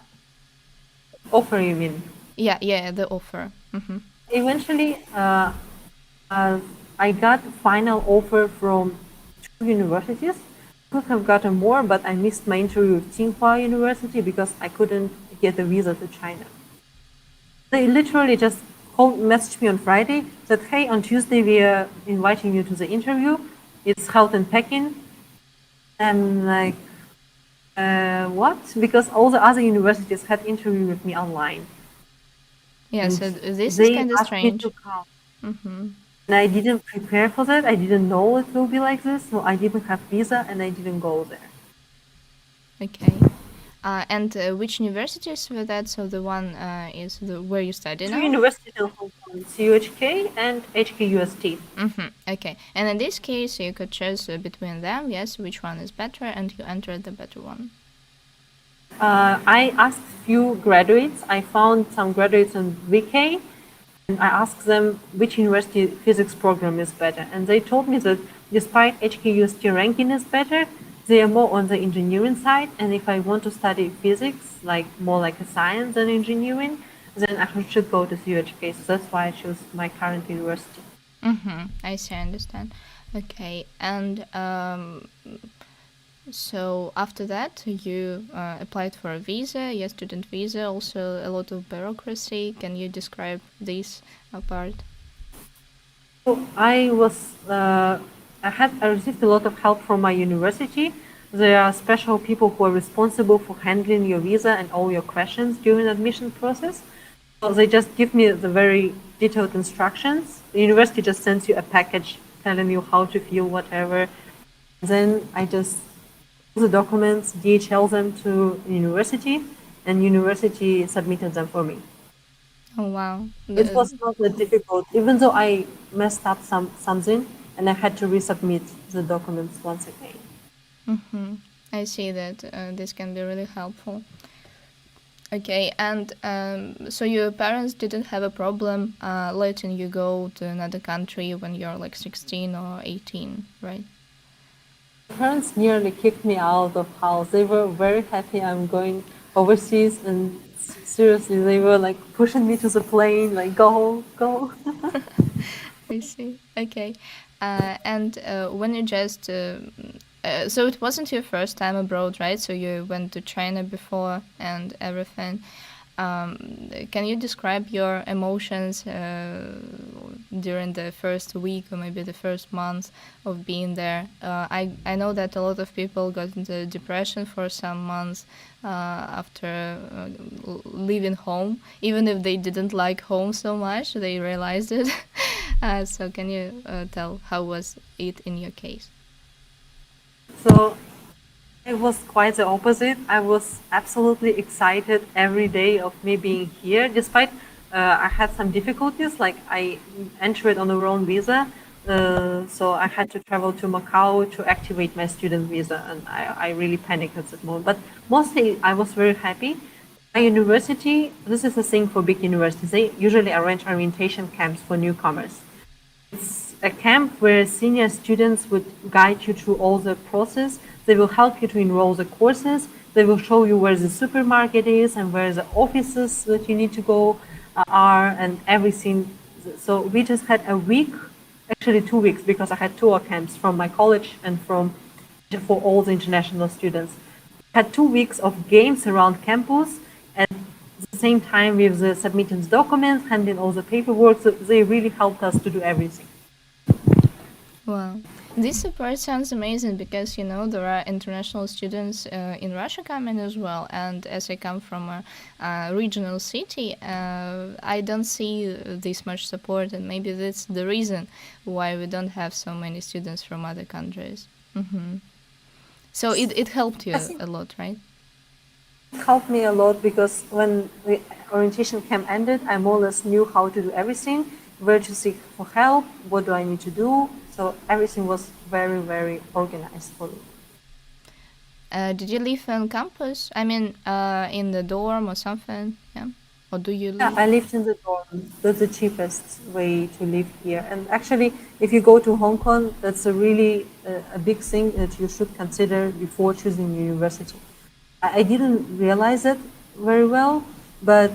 offer, you mean? Yeah, yeah, the offer. Eventually, uh, I got final offer from two universities. Could have gotten more, but I missed my interview with Tsinghua University because I couldn't get a visa to China. They literally just messaged me on Friday, said, "Hey, on Tuesday we are inviting you to the interview. It's held in Peking." I'm like, what? Because all the other universities had interview with me online, Yeah, and so this is they kind of asked me to strange. come. And I didn't prepare for that. I didn't know it will be like this. So I didn't have visa and I didn't go there. Okay. And which universities were that? So the one is where you study Two now? universities in Hong Kong, CUHK and HKUST. Okay. And in this case, you could choose between them, yes, which one is better, and you entered the better one. I asked few graduates. I found some graduates in VK and I asked them which university physics program is better. And they told me that despite HKUST ranking is better, they are more on the engineering side. And if I want to study physics, like more like a science than engineering, then I should go to CUHK. So that's why I chose my current university. I see, I understand. Okay. And so after that, you applied for a visa, yes, student visa, also a lot of bureaucracy. Can you describe this part? So I received a lot of help from my university. There are special people who are responsible for handling your visa and all your questions during the admission process. So they just give me the very detailed instructions. The university just sends you a package telling you how to fill whatever. Then I just fill the documents, DHL them to university, and university submitted them for me. Oh, wow. It was not that difficult, even though I messed up something and I had to resubmit the documents once again. I see that this can be really helpful. Okay, and so your parents didn't have a problem letting you go to another country when you're like 16 or 18, right? My parents nearly kicked me out of house. They were very happy I'm going overseas, and seriously, they were like pushing me to the plane, like go, go. I see. Okay. And when you just. So it wasn't your first time abroad, right? So you went to China before and everything. Can you describe your emotions during the first week or maybe the first month of being there? I know that a lot of people got into depression for some months after leaving home, even if they didn't like home so much, they realized it. So can you tell how was it in your case? So It was quite the opposite. I was absolutely excited every day of me being here, despite I had some difficulties. Like I entered on the wrong visa, so I had to travel to Macau to activate my student visa, and I really panicked at that moment. But mostly, I was very happy. My university, this is the thing for big universities. They usually arrange orientation camps for newcomers. It's a camp where senior students would guide you through all the process. They will help you to enroll the courses. They will show you where the supermarket is and where the offices that you need to go are and everything. So we just had a week, actually 2 weeks, because I had tour camps from my college and from for all the international students. Had 2 weeks of games around campus and at the same time with the submitting documents, handling all the paperwork. So they really helped us to do everything. Wow. This support sounds amazing because, there are international students in Russia coming as well. And as I come from a regional city, I don't see this much support. And maybe that's the reason why we don't have so many students from other countries. So it helped you I think a lot, right? it helped me a lot because when the orientation camp ended, I more or less knew how to do everything, where to seek for help, what do I need to do. So everything was very, very organized for me. Did you live on campus? I mean, in the dorm or something? Yeah. Or do you Yeah, live? I lived in the dorm. That's the cheapest way to live here. And actually, if you go to Hong Kong, that's a really a big thing that you should consider before choosing university. I didn't realize it very well, but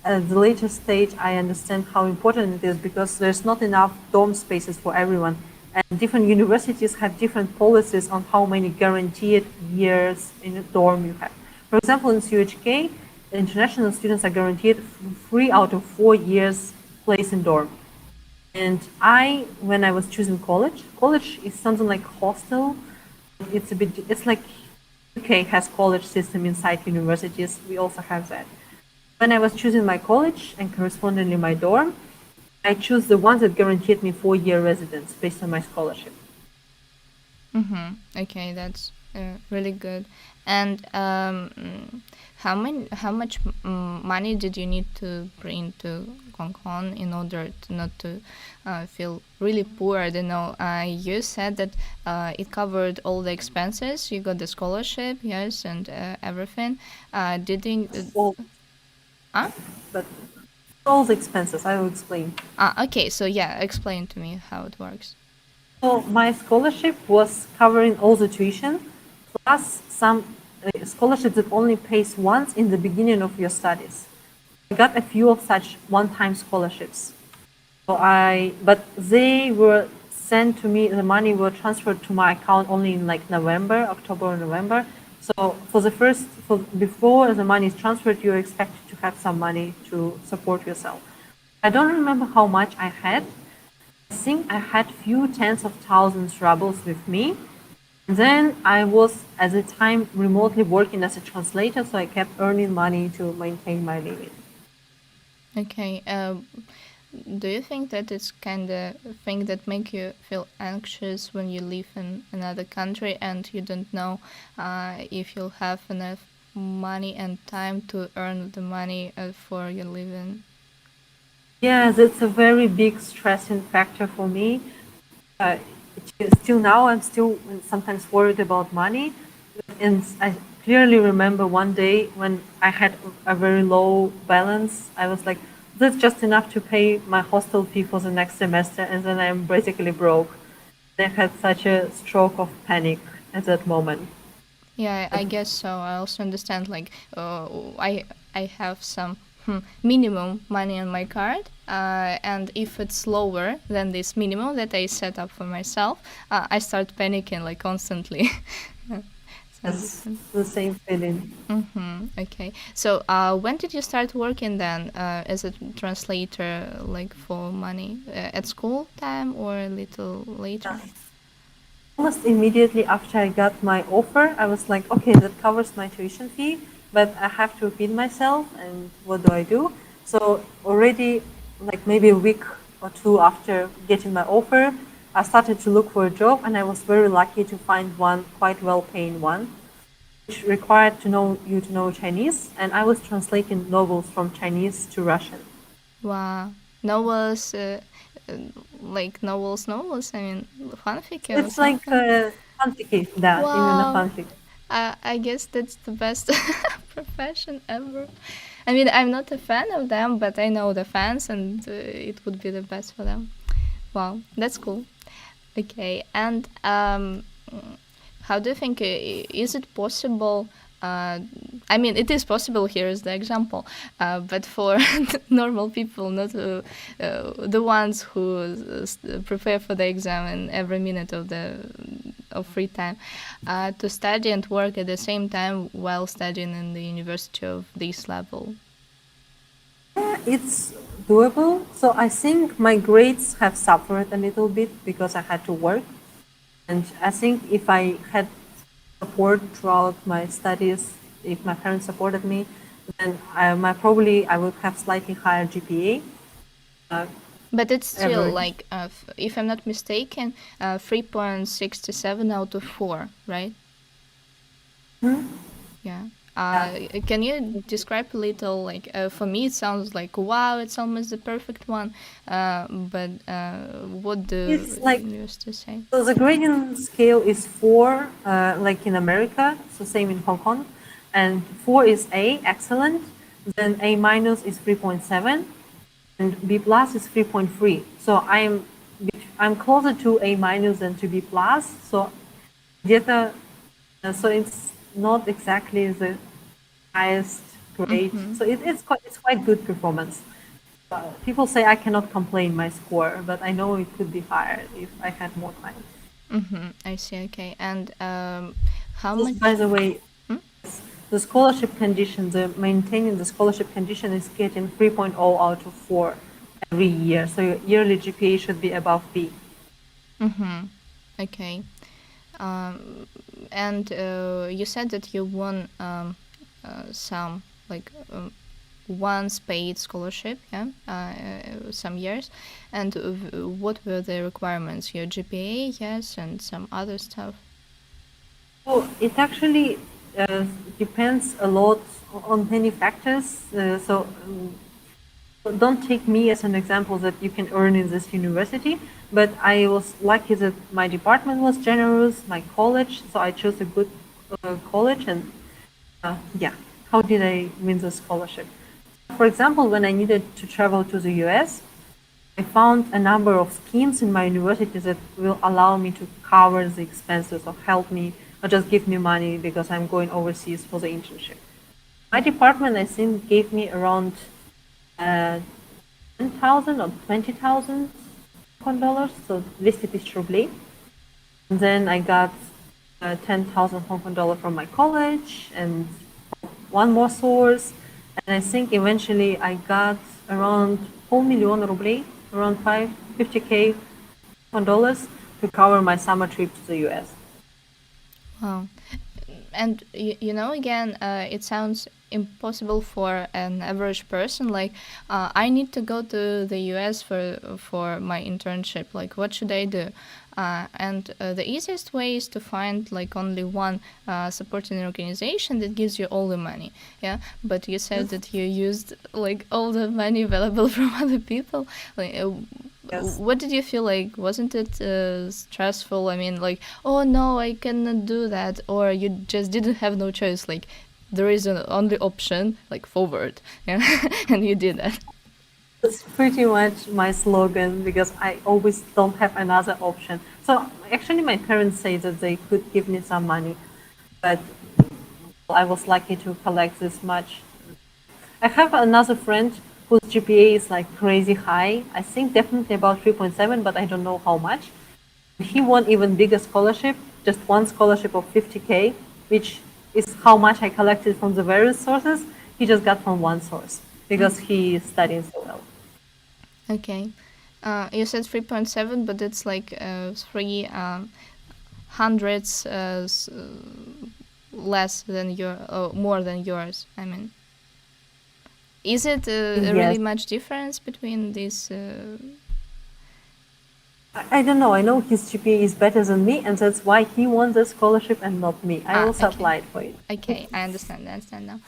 at the later stage, I understand how important it is because there's not enough dorm spaces for everyone. And different universities have different policies on how many guaranteed years in a dorm you have. For example, in CUHK, international students are guaranteed 3 out of 4 years place in dorm. And when I was choosing college is something like hostel. It's like UK has college system inside universities. We also have that. When I was choosing my college and correspondingly my dorm, I choose the ones that guaranteed me 4 year residence based on my scholarship. Okay, that's really good. And how much money did you need to bring to Hong Kong in order to not to feel really poor? I don't know. You said that it covered all the expenses. You got the scholarship, yes, and everything. Did you? All, Ah, but all the expenses, I will explain. okay. So yeah, explain to me how it works. So my scholarship was covering all the tuition, plus some scholarship that only pays once in the beginning of your studies. I got a few of such one-time scholarships. But they were sent to me. The money were transferred to my account only in like October or November. So before the money is transferred, you're expected to have some money to support yourself. I don't remember how much I had. I think I had few tens of thousands rubles with me. And then I was at the time remotely working as a translator, so I kept earning money to maintain my living. Okay. Do you think that it's kind of thing that make you feel anxious when you live in another country and you don't know if you'll have enough money and time to earn the money for your living? Yeah, that's a very big stressing factor for me. Uh, Still now, I'm still sometimes worried about money. And I clearly remember one day when I had a very low balance. I was like, that's just enough to pay my hostel fee for the next semester, and then I'm basically broke. I had such a stroke of panic at that moment. Yeah, I guess so. I also understand. Like, I have some minimum money on my card, and if it's lower than this minimum that I set up for myself, I start panicking like constantly. So I That's understand. the same feeling. Okay. So, when did you start working then as a translator, like for money, at school time or a little later? Almost immediately after I got my offer, I was like, okay, that covers my tuition fee, but I have to feed myself, and what do I do? So already, like maybe a week or two after getting my offer, I started to look for a job, and I was very lucky to find one quite well-paying one. which required to know Chinese, and I was translating novels from Chinese to Russian. Wow. Novels, uh, like novels. I mean, fanfic or It's like something. fanfic, да, именно Wow. fanfic. I guess that's the best profession ever. I mean, I'm not a fan of them, but I know the fans, and it would be the best for them. Wow, that's cool. Okay, and how do you think is it possible? I mean, it is possible. Here is the example, but for normal people, not the ones who prepare for the exam and every minute of the of free time, to study and work at the same time while studying in the university of this level. It's doable. So I think my grades have suffered a little bit because I had to work. And I think if I had support throughout my studies, if my parents supported me, then I would have slightly higher GPA. Uh, But it's still average. like, if I'm not mistaken, 3.67 out of 4, right? Yeah. Yeah. Can you describe a little, like, for me it sounds like, wow, it's almost the perfect one. But what do It's like universities say? so the grading scale is 4, like in America, so same in Hong Kong, and 4 is A, excellent. Then A minus is 3.7, and B plus is 3.3. So I'm closer to A minus than to B plus. So где-то, so it's not exactly the highest grade. So it's quite good performance. People say I cannot complain my score, but I know it could be higher if I had more time. I see. Okay. And how Just by much? the way, Hmm? the scholarship condition, the maintaining the scholarship condition is getting 3.0 out of 4 every year. So your yearly GPA should be above B. Okay. Um, and you said that you won some, like, once paid scholarship, yeah, some years. And what were the requirements? Your GPA, yes, and some other stuff. So it actually depends a lot on many factors. So don't take me as an example that you can earn in this university, but I was lucky that my department was generous, my college, so I chose a good college, and yeah, how did I win the scholarship? For example, when I needed to travel to the US, I found a number of schemes in my university that will allow me to cover the expenses or help me or just give me money because I'm going overseas for the internship. My department, I think, gave me around uh, 10,000 or 20,000 dollars, so 200 тысяч рублей. And then I got 10,000 Hong Kong dollar from my college and one more source. And I think eventually I got around whole million рублей, around 50K dollars to cover my summer trip to the US. Wow. And again, it sounds impossible for an average person. Like, I need to go to the US for my internship. Like, what should I do? And the easiest way is to find, like, only one supporting organization that gives you all the money. Yeah, but you said that you used, like, all the money available from other people. Like, Yes. what did you feel like? Wasn't it stressful? I mean, like, oh no, I cannot do that, or you just didn't have no choice. Like, there is an only option, like, forward, yeah, and you did that. That's pretty much my slogan because I always don't have another option. So actually, my parents say that they could give me some money, but I was lucky to collect this much. I have another friend whose GPA is like crazy high. I think definitely about 3.7, but I don't know how much. He won even bigger scholarship, just one scholarship of 50K, which is how much I collected from the various sources. He just got from one source because he is studying so well. Okay, you said 3.7, but it's like three hundreds less than your, more than yours. I mean, is it really Yes. much difference between these? I don't know. I know his GPA is better than me, and that's why he won the scholarship and not me. I Ah, also okay. applied for it. Okay, I understand now.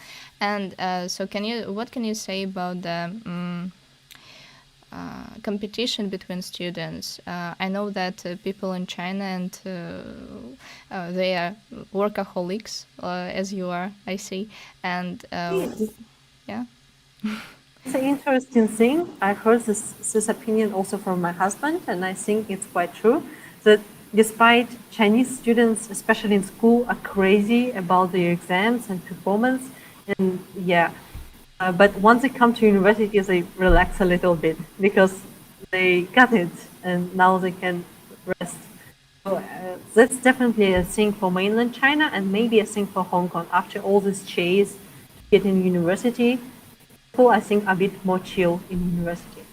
And so, what can you say about the competition between students? I know that people in China and they are workaholics, as you are, I see. And yeah, It's an interesting thing. I heard this opinion also from my husband, and I think it's quite true that despite Chinese students, especially in school, are crazy about their exams and performance, and yeah, but once they come to university, they relax a little bit because they got it, and now they can rest. So that's definitely a thing for mainland China, and maybe a thing for Hong Kong. After all this chase to get in university, people I think are a bit more chill in university.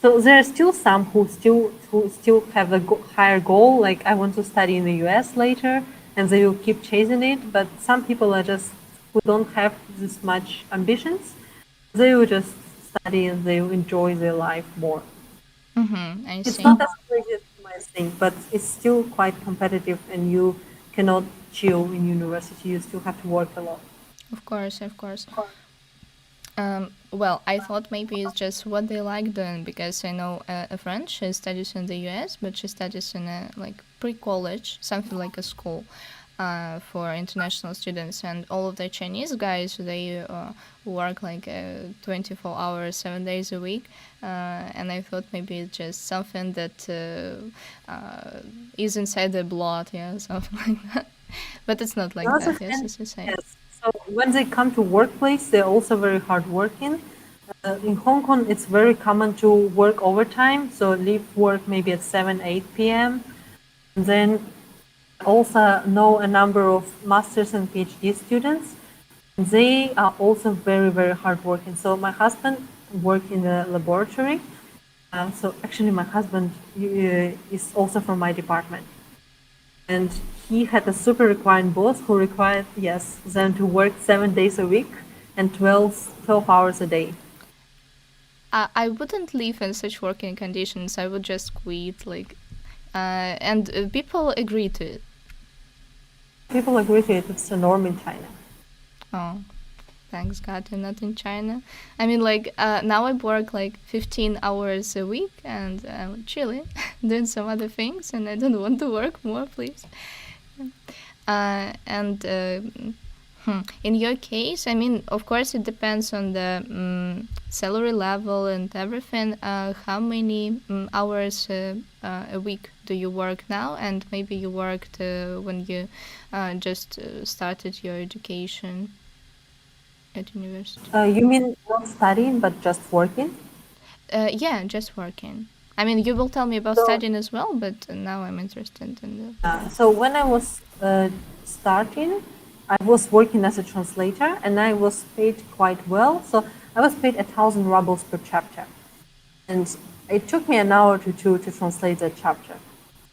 So there are still some who still have a higher goal, like I want to study in the US later, and they will keep chasing it. But some people are just who don't have this much ambitions. They will just study and they will enjoy their life more. I It's see. not as crazy as you might think, but it's still quite competitive, and you cannot chill in university. You still have to work a lot. Of course, of course. Well, I thought maybe it's just what they like doing because I know a friend. She studies in the U.S., but she studies in a like pre-college, something like a school, for international students. And all of the Chinese guys, they work like 24 hours, 7 days a week. And I thought maybe it's just something that is inside the blood, yeah, something like that. But it's not On like the other that, yes, hand, as you say. yes. So when they come to workplace, they're also very hardworking. In Hong Kong, it's very common to work overtime, so leave work maybe at 7, 8 p.m. And then also know a number of masters and PhD students. They are also very, very hardworking. So my husband worked in a laboratory. So actually, my husband is also from my department. And he had a super requiring boss who required, yes, them to work 7 days a week and 12 hours a day. I wouldn't live in such working conditions. I would just quit, like, and people agree to it. People agree to it, it's a norm in China. Oh, thanks God I'm not in China. I mean, like, now I work like 15 hours a week and I'm chilling, doing some other things, and I don't want to work more, please. And in your case, I mean, of course, it depends on the salary level and everything. How many hours a week do you work now? And maybe you worked when you just started your education at university. You mean not studying, but just working? Yeah, just working. I mean, you will tell me about So, studying as well, but now I'm interested in the. so when I was starting, I was working as a translator and I was paid quite well. So I was paid 1,000 rubles per chapter. And it took me an hour to two to translate that chapter.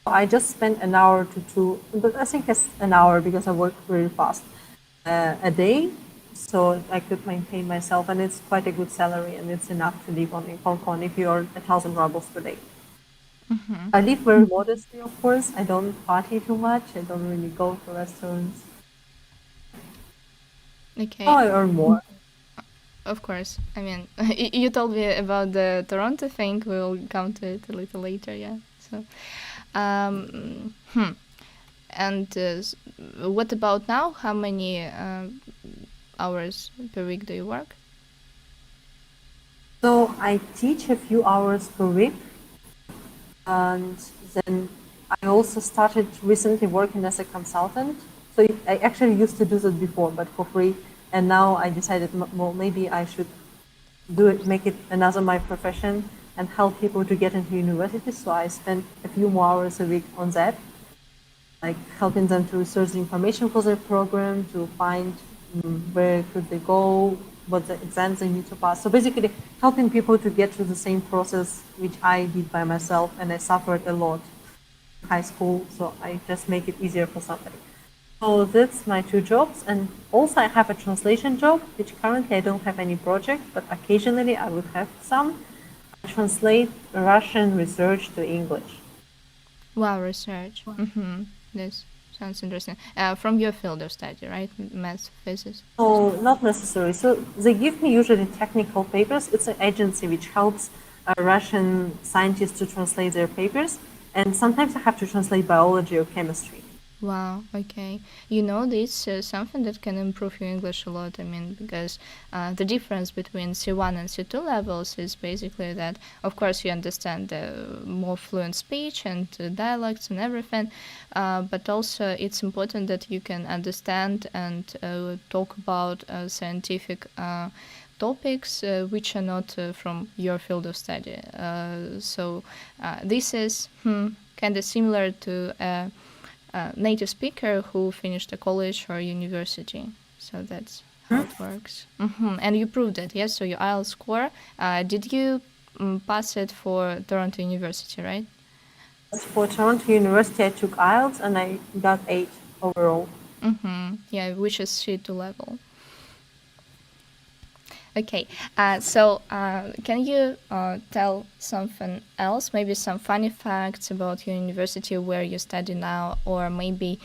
I just spent an hour to two, but I think it's an hour because I work very fast a day, so I could maintain myself, and it's quite a good salary, and it's enough to live on in Hong Kong if you earn 1,000 rubles per day. I live very modestly, of course. I don't party too much. I don't really go to restaurants. Oh, Okay. I earn more. Of course. I mean, you told me about the Toronto thing. We'll come to it a little later. Yeah. So, um, hmm. And what about now? How many hours per week do you work? So I teach a few hours per week, and then I also started recently working as a consultant. So I actually used to do that before, but for free. And now I decided, well, maybe I should do it, make it another my profession, and help people to get into university. So I spent a few more hours a week on that, like helping them to research the information for their program, to find where could they go, what the exams they need to pass. So basically, helping people to get through the same process which I did by myself, and I suffered a lot in high school. So I just make it easier for somebody. So that's my two jobs, and also I have a translation job, which currently I don't have any project, but occasionally I would have some. I translate Russian research to English. Wow, research. This sounds interesting. From your field of study, right? Math, physics. So not necessary. So they give me usually technical papers. It's an agency which helps Russian scientists to translate their papers, and sometimes I have to translate biology or chemistry. Wow, okay. You know, this is something that can improve your English a lot. I mean, because the difference between C1 and C2 levels is basically that, of course, you understand the more fluent speech and dialects and everything, but also it's important that you can understand and talk about scientific topics which are not from your field of study. So this is kind of similar to native speaker who finished a college or university. So that's how it works. And you proved it, yes? So your IELTS score, did you pass it for Toronto University, right? For Toronto University, I took IELTS and I got 8 overall. Yeah, which is C2 level. Okay, so can you tell something else? Maybe some funny facts about your university where you study now, or maybe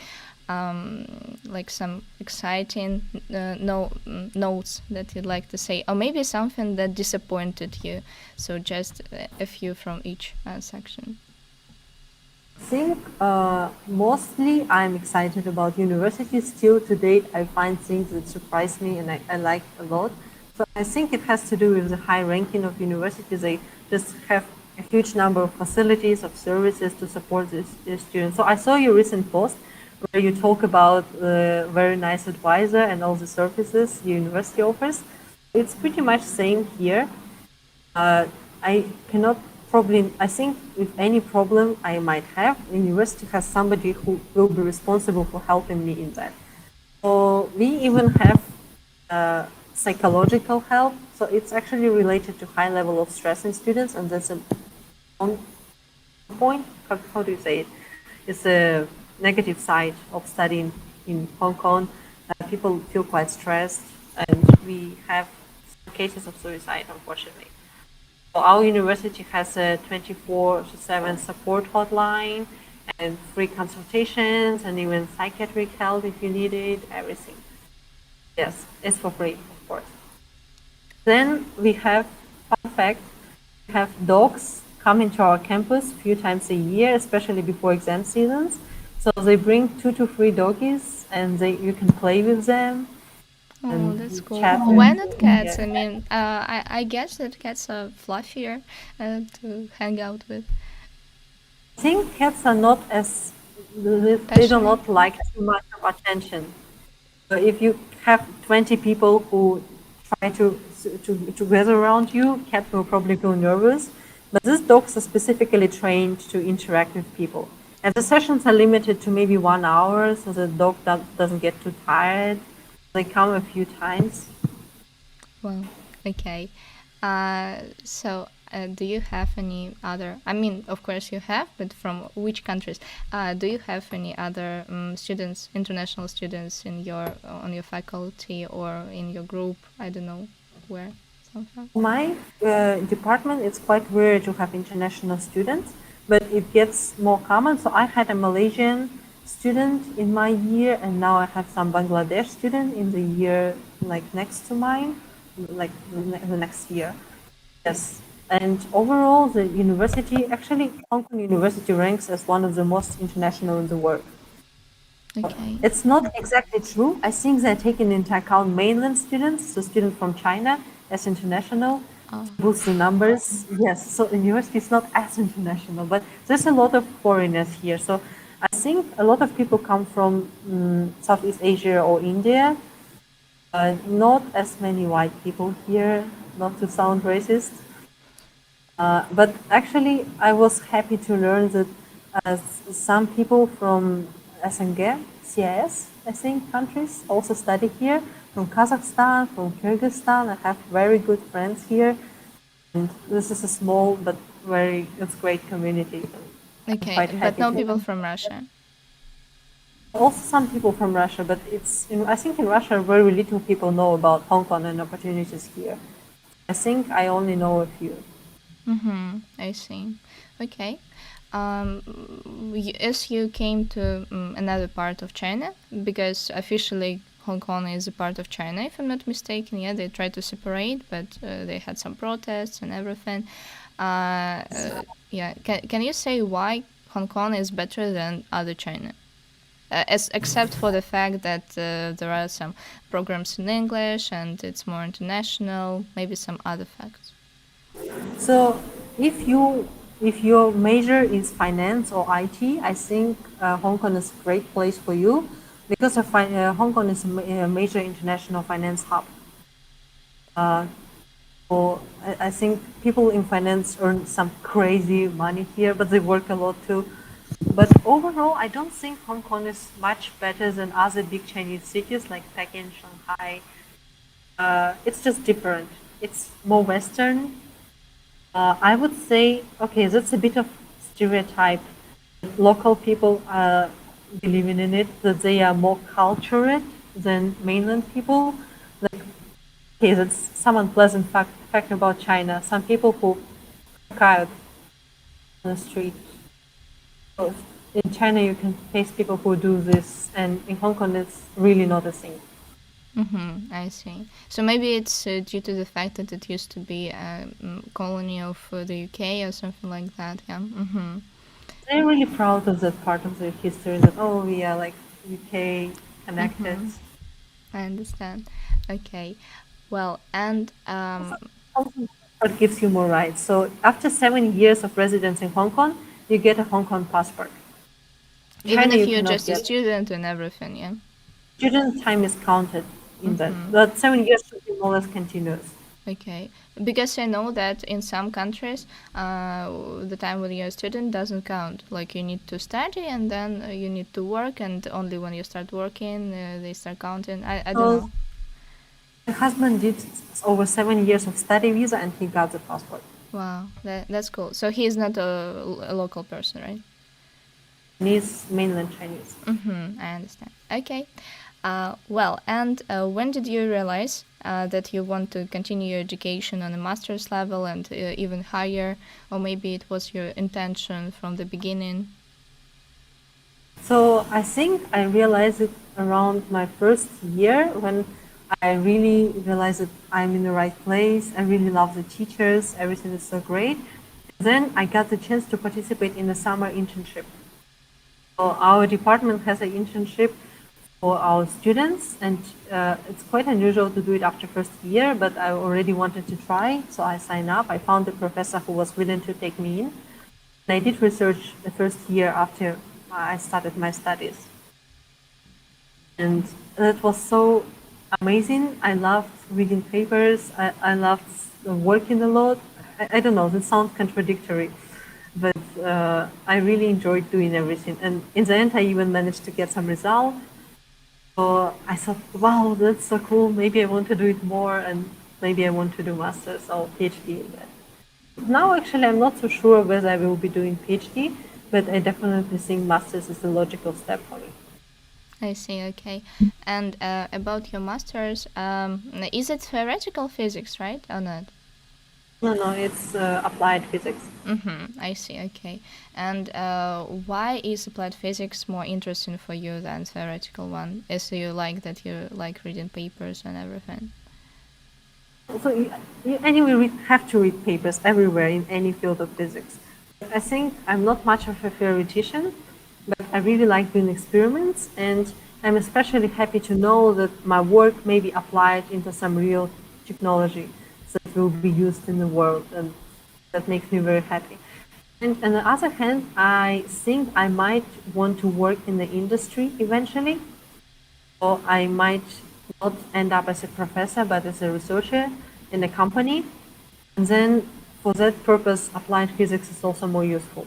like some exciting notes that you'd like to say, or maybe something that disappointed you. So just a few from each section. I think mostly I'm excited about university. Still to date, I find things that surprise me and I like a lot. So I think it has to do with the high ranking of universities. They just have a huge number of facilities, of services to support their students. So I saw your recent post where you talk about the very nice advisor and all the services the university offers. It's pretty much same here. I cannot probably, I think with any problem I might have, the university has somebody who will be responsible for helping me in that. So we even have psychological help. So it's actually related to high level of stress in students, and that's a one point. How do you say it? It's a negative side of studying in Hong Kong. People feel quite stressed, and we have some cases of suicide, unfortunately. Our university has a 24/7 support hotline and free consultations and even psychiatric help if you need it, everything. Yes, it's for free, of course. Then we have, fun fact, we have dogs coming to our campus a few times a year, especially before exam seasons. So they bring 2 to 3 doggies and you can play with them Oh, and that's you cool. chat with Why them. not cats? Yeah. I mean, I guess that cats are fluffier to hang out with. I think cats are not as, they do Passionate. not like too much of attention. So if you have 20 people who try to gather around you, cat will probably feel nervous. But these dogs are specifically trained to interact with people. And the sessions are limited to maybe 1 hour, so the dog doesn't get too tired. They come a few times. Well, okay. So, do you have any other? I mean, of course you have, but from which countries? Do you have any other students, international students in your on your faculty or in your group? I don't know where. Somehow. My department, it's quite rare to have international students, but it gets more common. So I had a Malaysian student in my year, and now I have some Bangladesh student in the year like next to mine, like the next year. Yes. And overall, the university, actually, Hong Kong University ranks as one of the most international in the world. Okay. It's not exactly true. I think they're taking into account mainland students, so students from China as international, Oh. boost the numbers. Yes, so the university is not as international, but there's a lot of foreigners here. So I think a lot of people come from Southeast Asia or India. Not as many white people here, not to sound racist. But actually, I was happy to learn that some people from SNG, CIS, I think, countries also study here, from Kazakhstan, from Kyrgyzstan. I have very good friends here. And this is a small but it's great community. I'm Okay, quite but happy no to. people from Russia. Also, some people from Russia, but I think in Russia, very little people know about Hong Kong and opportunities here. I think I only know a few. I see. Okay. As you came to another part of China, because officially Hong Kong is a part of China, if I'm not mistaken. Yeah, they tried to separate, but they had some protests and everything. Yeah, can you say why Hong Kong is better than other China? Except for the fact that there are some programs in English and it's more international, maybe some other facts. So if your major is finance or IT, I think Hong Kong is a great place for you because Hong Kong is a major international finance hub. Or I think people in finance earn some crazy money here, but they work a lot too. But overall, I don't think Hong Kong is much better than other big Chinese cities like Peking, Shanghai. It's just different. It's more Western. I would say, okay, that's a bit of stereotype. Local people are believing in it, that they are more cultured than mainland people. Like, okay, that's some unpleasant fact about China. Some people who cry on the street. So in China, you can face people who do this, and in Hong Kong, it's really not a thing. I see. So maybe it's due to the fact that it used to be a colony of the UK or something like that. Yeah. They're really proud of that part of their history. That oh, we are like UK connected. I understand. Okay. Well, and Also, what gives you more rights? So after 7 years of residence in Hong Kong, you get a Hong Kong passport. even China, if you you're cannot just a get. student and everything, yeah. Student time is counted in that. That 7 years should be more or less continuous. Okay, because I know that in some countries, the time when you're a student doesn't count. Like you need to study and then you need to work, and only when you start working, they start counting. I don't So know. my husband did over 7 years of study visa, and he got the passport. Wow, that's cool. So he is not a local person, right? Chinese, mainland Chinese. I understand. Okay. Well, and when did you realize that you want to continue your education on a master's level and even higher, or maybe it was your intention from the beginning? So I think I realized it around my first year when I really realized that I'm in the right place. I really love the teachers. Everything is so great. Then I got the chance to participate in the summer internship. So our department has an internship for our students, and it's quite unusual to do it after first year, but I already wanted to try, so I signed up. I found a professor who was willing to take me in. And I did research the first year after I started my studies. And it was so amazing. I loved reading papers. I loved working a lot. I don't know, this sounds contradictory, but I really enjoyed doing everything. And in the end, I even managed to get some result. So I thought, wow, that's so cool. Maybe I want to do it more, and maybe I want to do masters or PhD in that. Now, actually, I'm not so sure whether I will be doing PhD, but I definitely think masters is a logical step for me. I see. Okay. And about your master's, is it theoretical physics, right, or not? No, it's applied physics. I see. Okay. And why is applied physics more interesting for you than theoretical one? As you like that you like reading papers and everything. So you anyway have to read papers everywhere in any field of physics. I think I'm not much of a theoretician, but I really like doing experiments, and I'm especially happy to know that my work may be applied into some real technology that will be used in the world, and that makes me very happy. And on the other hand, I think I might want to work in the industry eventually, or I might not end up as a professor, but as a researcher in a company. And then for that purpose, applied physics is also more useful.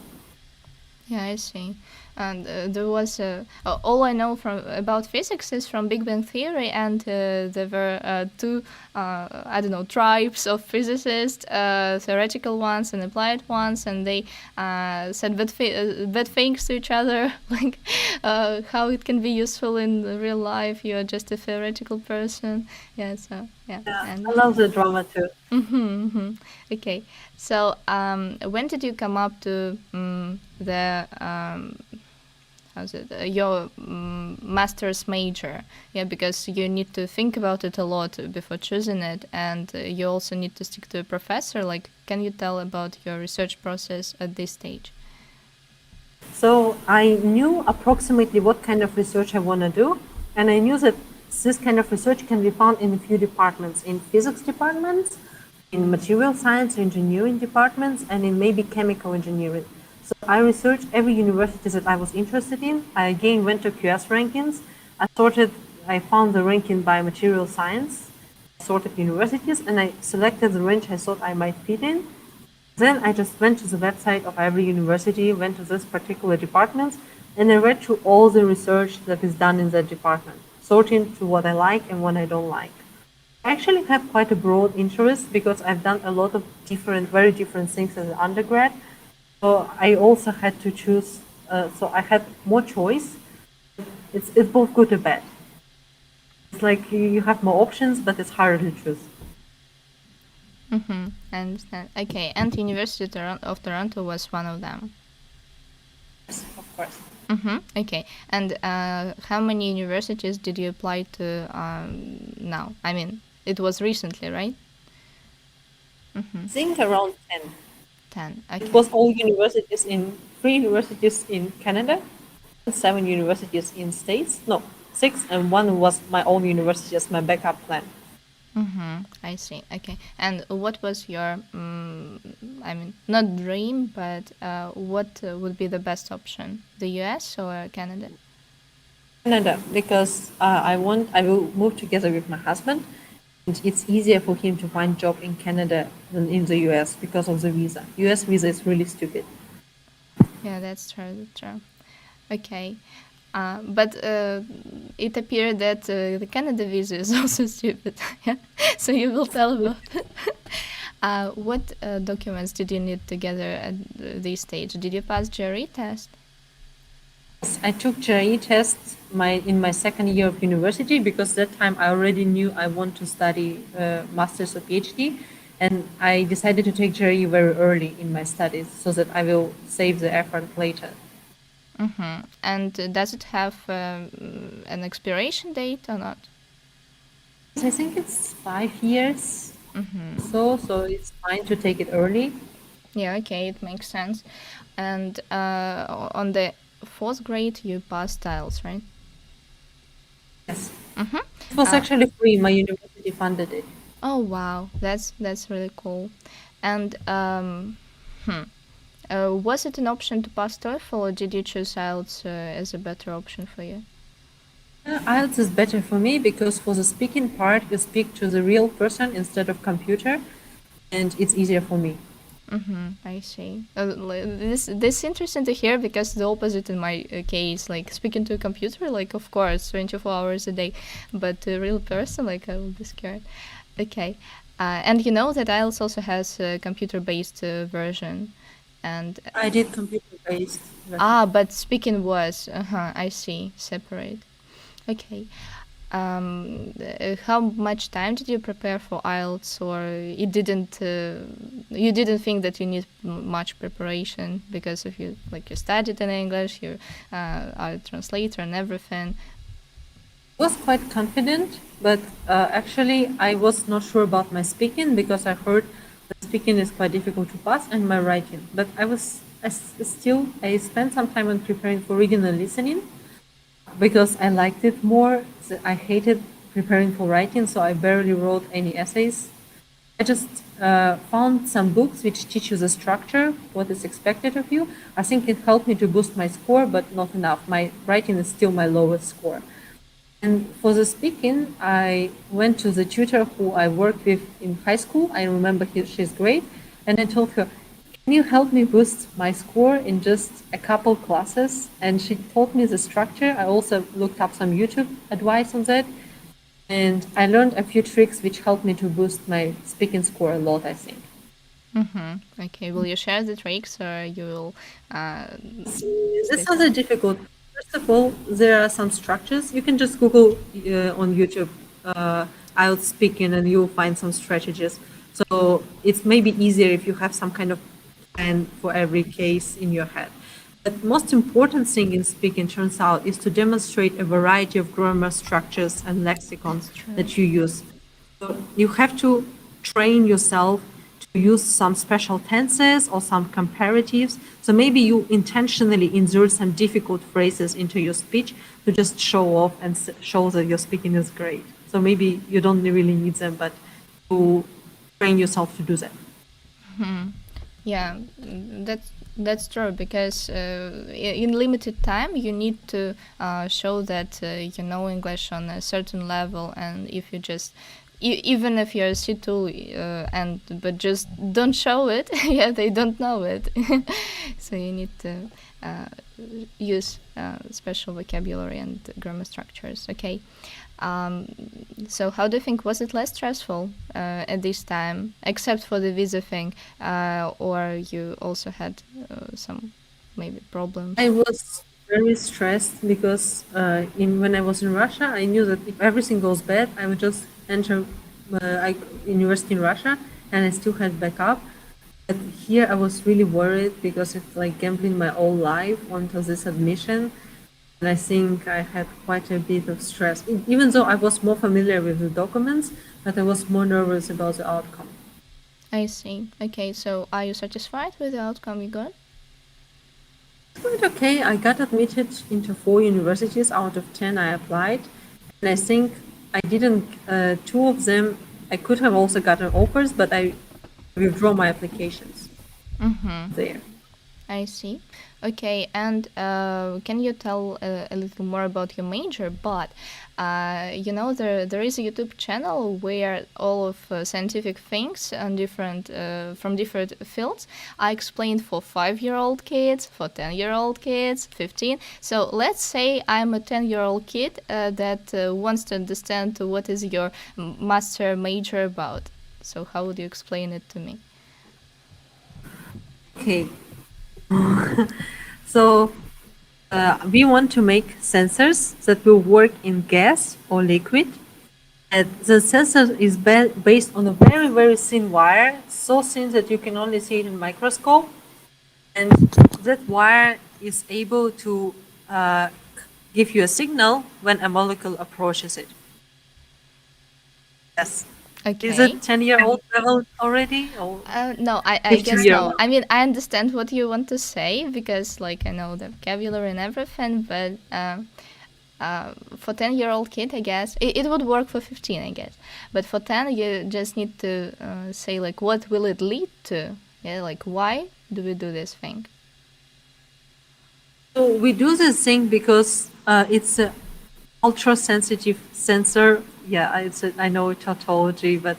Yeah, I see. And there was all I know from about physics is from Big Bang Theory, and there were two I don't know tribes of physicists, theoretical ones and applied ones, and they said bad things to each other, like how it can be useful in the real life. You are just a theoretical person. Yeah, so Yeah, Yeah, and I love the drama too. okay. So, when did you come up to the how's it your master's major? Yeah, because you need to think about it a lot before choosing it, and you also need to stick to a professor. Like, can you tell about your research process at this stage? So I knew approximately what kind of research I want to do, and I knew that this kind of research can be found in a few departments, in physics departments, in material science or engineering departments, and in maybe chemical engineering. So I researched every university that I was interested in. I again went to QS rankings. I found the ranking by material science, sorted universities, and I selected the range I thought I might fit in. Then I just went to the website of every university, went to this particular department, and I read through all the research that is done in that department, sorting to what I like and what I don't like. I actually have quite a broad interest because I've done a lot of different, very different things as an undergrad. So I also had to choose, so I had more choice. It's both good and bad. It's like you have more options, but it's harder to choose. I understand. Okay, and University of Toronto was one of them. Yes, of course. Okay, and how many universities did you apply to now? I mean, it was recently, right? I think around 10. 10. It Okay. was all universities in three universities in Canada, seven universities in States. No, six, and one was my own university as my backup plan. I see. Okay. And what was your, I mean, not dream, but what would be the best option? The US or Canada? Canada, because I will move together with my husband, and it's easier for him to find job in Canada than in the US because of the visa. US visa is really stupid. Yeah, that's true. That's true. Okay. But it appeared that the Canada visa is also stupid. Yeah. So you will tell about it. What documents did you need together at this stage? Did you pass GRE test? I took GRE tests in my second year of university because that time I already knew I want to study master's or PhD, and I decided to take GRE very early in my studies so that I will save the effort later. And does it have an expiration date or not? So I think it's 5 years, so it's fine to take it early. Yeah, okay, it makes sense. And on the fourth grade, you passed Ielts, right? Yes, it was actually free. My university funded it. Oh wow, that's really cool. And was it an option to pass TOEFL, or did you choose IELTS as a better option for you? IELTS is better for me because for the speaking part, you speak to the real person instead of computer, and it's easier for me. I see. This interesting to hear because the opposite in my case, like speaking to a computer, like of course, 24 hours a day, but a real person, like I will be scared. Okay, and you know that IELTS also has a computer-based version, and I did computer-based version. but speaking was I see separate. Okay. How much time did you prepare for IELTS, or it didn't? You didn't think that you need much preparation because of you, like you studied in English, you are a translator and everything. Was quite confident, but actually I was not sure about my speaking because I heard that speaking is quite difficult to pass and my writing. But I spent some time on preparing for reading and listening because I liked it more. I hated preparing for writing, so I barely wrote any essays. I just found some books which teach you the structure, what is expected of you. I think it helped me to boost my score, but not enough. My writing is still my lowest score. And for the speaking, I went to the tutor who I worked with in high school. I remember she's great. And I told her, can you help me boost my score in just a couple classes? And she taught me the structure. I also looked up some YouTube advice on that. And I learned a few tricks which helped me to boost my speaking score a lot, I think. Okay, will you share the tricks, or you will stay This was a silent? difficult. First of all, there are some structures. You can just Google on YouTube Ielts speaking, and you'll find some strategies. So it's maybe easier if you have some kind of plan for every case in your head. The most important thing in speaking, turns out, is to demonstrate a variety of grammar structures and lexicons That's true. that you use. So you have to train yourself to use some special tenses or some comparatives. So maybe you intentionally insert some difficult phrases into your speech to just show off and show that your speaking is great. So maybe you don't really need them, but to train yourself to do that. Yeah, that's true because in limited time you need to show that you know English on a certain level, and if you just even if you're C2 and but just don't show it, yeah, they don't know it. So you need to use special vocabulary and grammar structures. Okay. Um, so how do you think, was it less stressful at this time, except for the visa thing, or you also had some maybe problems? I was very stressed because when I was in Russia, I knew that if everything goes bad, I would just enter university in Russia, and I still had backup. But here, I was really worried because it's like gambling my whole life onto this admission. And I think I had quite a bit of stress, even though I was more familiar with the documents, but I was more nervous about the outcome. I see. Okay, so are you satisfied with the outcome you got? Quite okay. I got admitted into 4 universities out of 10 I applied, and I think I didn't. 2 of them I could have also gotten offers, but I withdraw my applications there. I see. Okay, and can you tell a little more about your major? But you know, there is a YouTube channel where all of scientific things on different from different fields are explained for 5-year-old kids, for 10-year-old kids, 15. So let's say I'm a 10-year-old kid that wants to understand what is your master major about. So how would you explain it to me? Okay. So we want to make sensors that will work in gas or liquid. And the sensor is based on a very, very thin wire, so thin that you can only see it in microscope. And that wire is able to give you a signal when a molecule approaches it. Yes. Okay. Is it 10-year-old level already? Or No, I guess 15-year no. old? I mean, I understand what you want to say because, like, I know the vocabulary and everything, but for 10-year-old kid, I guess it would work for 15, I guess. But for 10, you just need to say like, what will it lead to? Yeah, like why do we do this thing? So we do this thing because it's an ultra-sensitive sensor. Yeah, I know tautology, but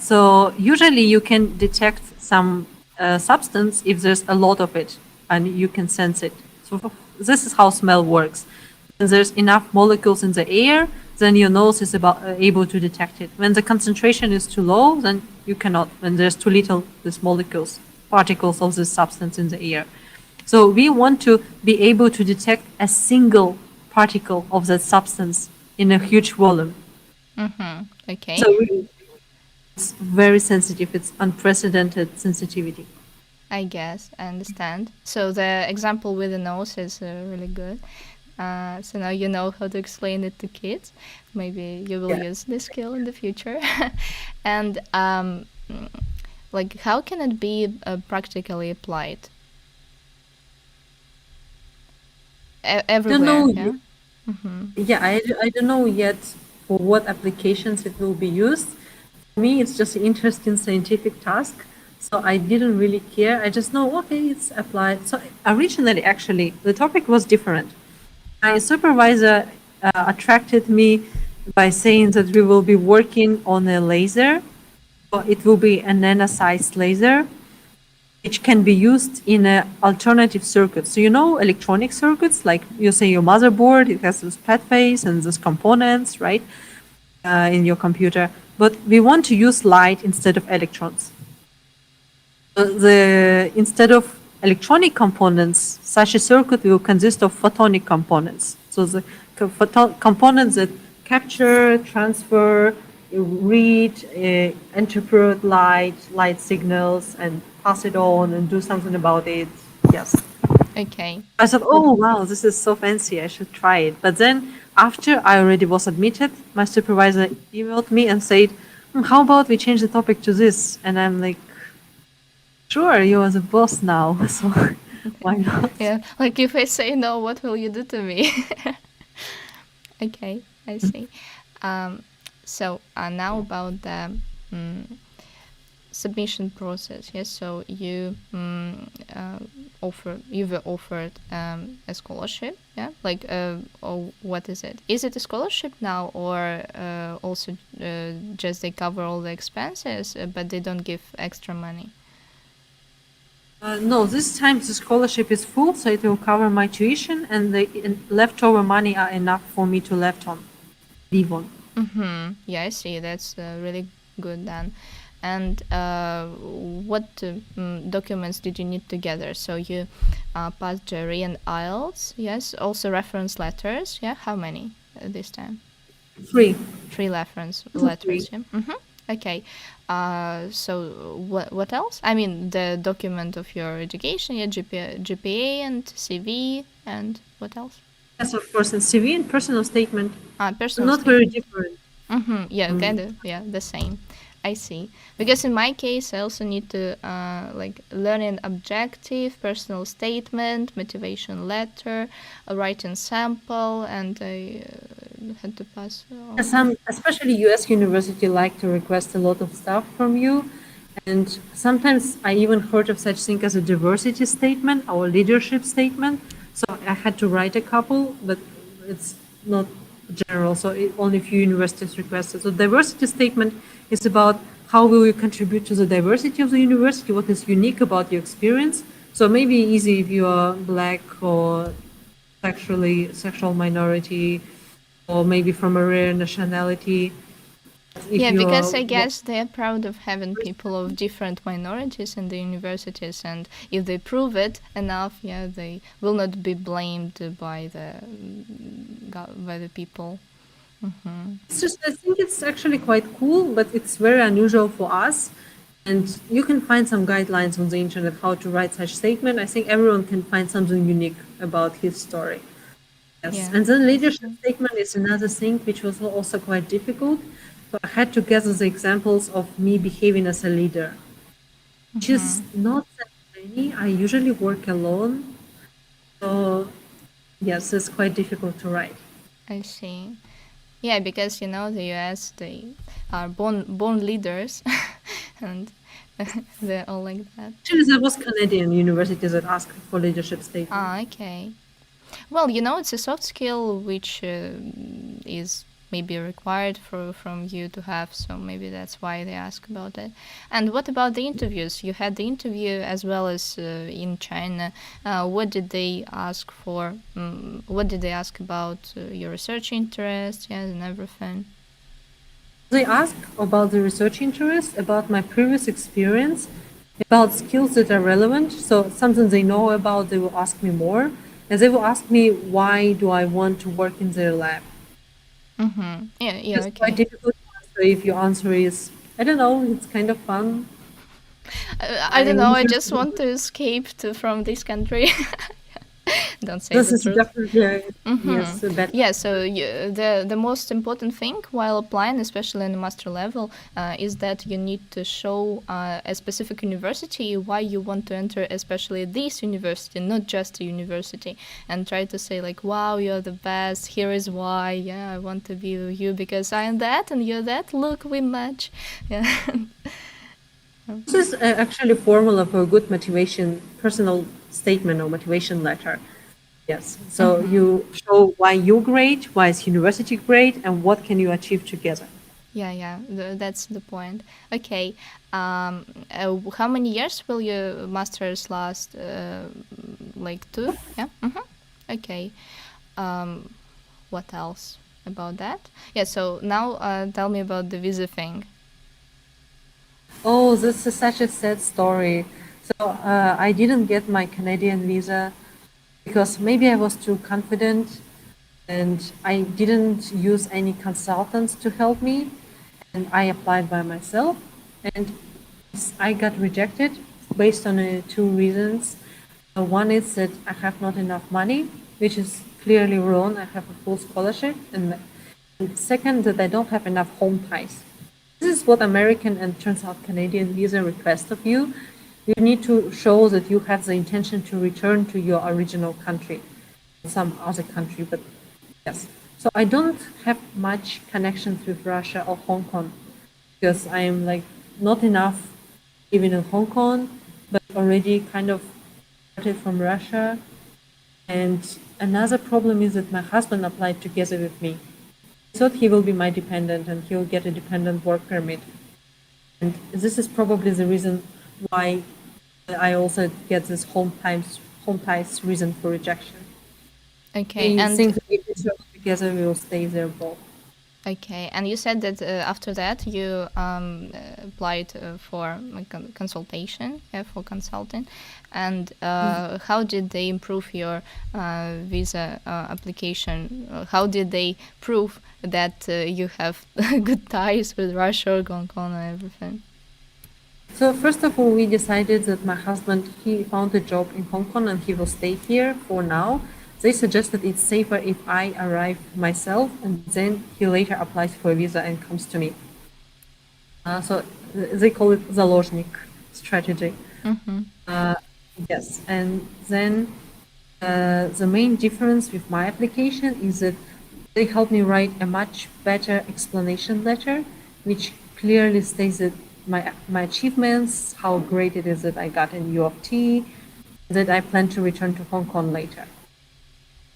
so usually you can detect some substance if there's a lot of it, and you can sense it. So this is how smell works. When there's enough molecules in the air, then your nose is able to detect it. When the concentration is too low, then you cannot. When there's too little, these molecules, particles of this substance in the air. So we want to be able to detect a single particle of that substance in a huge volume. Okay. So it's very sensitive. It's unprecedented sensitivity. I guess I understand. So the example with the nose is really good. So now you know how to explain it to kids. Maybe you will use this skill in the future. And like, how can it be practically applied? Everywhere. Don't Yeah. know. Yeah, I don't know yet for what applications it will be used. For me, it's just an interesting scientific task. So I didn't really care. I just know, okay, it's applied. So originally, actually, the topic was different. My supervisor attracted me by saying that we will be working on a laser. So it will be a nano-sized laser, which can be used in an alternative circuit. So you know electronic circuits, like you say your motherboard, it has this pathways and those components, right, in your computer. But we want to use light instead of electrons. Instead of electronic components, such a circuit will consist of photonic components. So the components that capture, transfer, read, interpret light signals, and pass it on and do something about it. Yes. Okay. I thought, oh wow, this is so fancy. I should try it. But then after I already was admitted, my supervisor emailed me and said, how about we change the topic to this? And I'm like, sure, you are the boss now, so why not? Yeah, like if I say no, what will you do to me? Okay, I see. Um, so now about the mm, submission process. Yes, so you were offered a scholarship. Yeah, like or what is it? Is it a scholarship now, or also just they cover all the expenses, but they don't give extra money? No, this time the scholarship is full, so it will cover my tuition, and the leftover money are enough for me to live on. Mm-hmm. Yeah, I see. That's really good then. And what documents did you need together? So you passed GRE and Ielts, yes. Also reference letters. Yeah, how many this time? Free. 3 reference Free. letters. Yeah. Mm-hmm. Okay. So what else? I mean, the document of your education, yeah, GPA and CV, and what else? Yes, of course, and CV and personal statement. Personal Not very statement. different. Mm-hmm. Yeah, kind Um, of. Yeah, the same. I see. Because in my case, I also need to like learn an objective, personal statement, motivation letter, a writing sample, and I had to pass. Some, especially US university, like to request a lot of stuff from you. And sometimes I even heard of such thing as a diversity statement or leadership statement. So I had to write a couple, but it's not general. So only a few universities requested. So diversity statement is about how will you contribute to the diversity of the university, what is unique about your experience. So maybe easy if you are black or sexual minority, or maybe from a rare nationality. If Yeah, you are because I guess they're proud of having people of different minorities in the universities, and if they prove it enough, yeah, they will not be blamed by the people. Mm-hmm. It's just, I think it's actually quite cool, but it's very unusual for us. And you can find some guidelines on the internet how to write such statement. I think everyone can find something unique about his story. Yes. Yeah, And then I leadership see. statement is another thing which was also quite difficult. So I had to gather the examples of me behaving as a leader, which is Mm-hmm. not that many. I usually work alone. So yes, it's quite difficult to write. I see. Yeah, because the U.S. they are born leaders, and they're all like that. Actually, there was Canadian universities that asked for leadership statement. Ah, okay. Well, it's a soft skill which is maybe required from you to have, so maybe that's why they ask about it. And what about the interviews? You had the interview as well as in China. What did they ask for? What did they ask about your research interest, yeah, and everything? They ask about the research interest, about my previous experience, about skills that are relevant. So something they know about, they will ask me more. And they will ask me, why do I want to work in their lab? Mm-hmm. Yeah, yeah, It's quite okay. difficult to answer if your answer is, I don't know, it's kind of fun. I I'm don't know. I just interested. want to escape from this country. Don't say This the is truth. definitely, Mm-hmm. yes, a bad Yeah, answer. so the most important thing while applying, especially in the master level, is that you need to show a specific university why you want to enter, especially this university, not just a university, and try to say like, "Wow, you're the best. Here is why. Yeah, I want to be with you because I am that and you're that. Look, we match." Yeah. This is actually a formula for a good motivation, personal statement or motivation letter. Yes. So Mm-hmm. you show why you're great, why is university great, and what can you achieve together. Yeah, yeah, that's the point. Okay, how many years will your masters last? Like 2? Yeah. Mm-hmm. Okay. Um, what else about that? Yeah. So now, tell me about the visa thing. Oh, this is such a sad story. So I didn't get my Canadian visa because maybe I was too confident. and I didn't use any consultants to help me, and I applied by myself, and I got rejected based on two reasons. One is that I have not enough money, which is clearly wrong. I have a full scholarship, and second, that I don't have enough home ties. This is what American and turns out Canadian visa request of you. You need to show that you have the intention to return to your original country, some other country, but yes. So I don't have much connections with Russia or Hong Kong because I am like not enough even in Hong Kong, but already kind of started from Russia. And another problem is that my husband applied together with me. He thought he will be my dependent and he will get a dependent work permit. And this is probably the reason why I also get this home ties reason for rejection. Okay, They and think that if we travel together, we will stay there both. okay, and you said that after that you applied for a consultation for consulting, and how did they improve your visa application? How did they prove that you have good ties with Russia, Hong Kong, and everything? So first of all, we decided that my husband, he found a job in Hong Kong and he will stay here for now. They suggested it's safer if I arrive myself and then he later applies for a visa and comes to me. So they call it заложник strategy. Uh, yes, and then the main difference with my application is that they helped me write a much better explanation letter, which clearly states that my achievements, how great it is that I got in U of T, that I plan to return to Hong Kong later.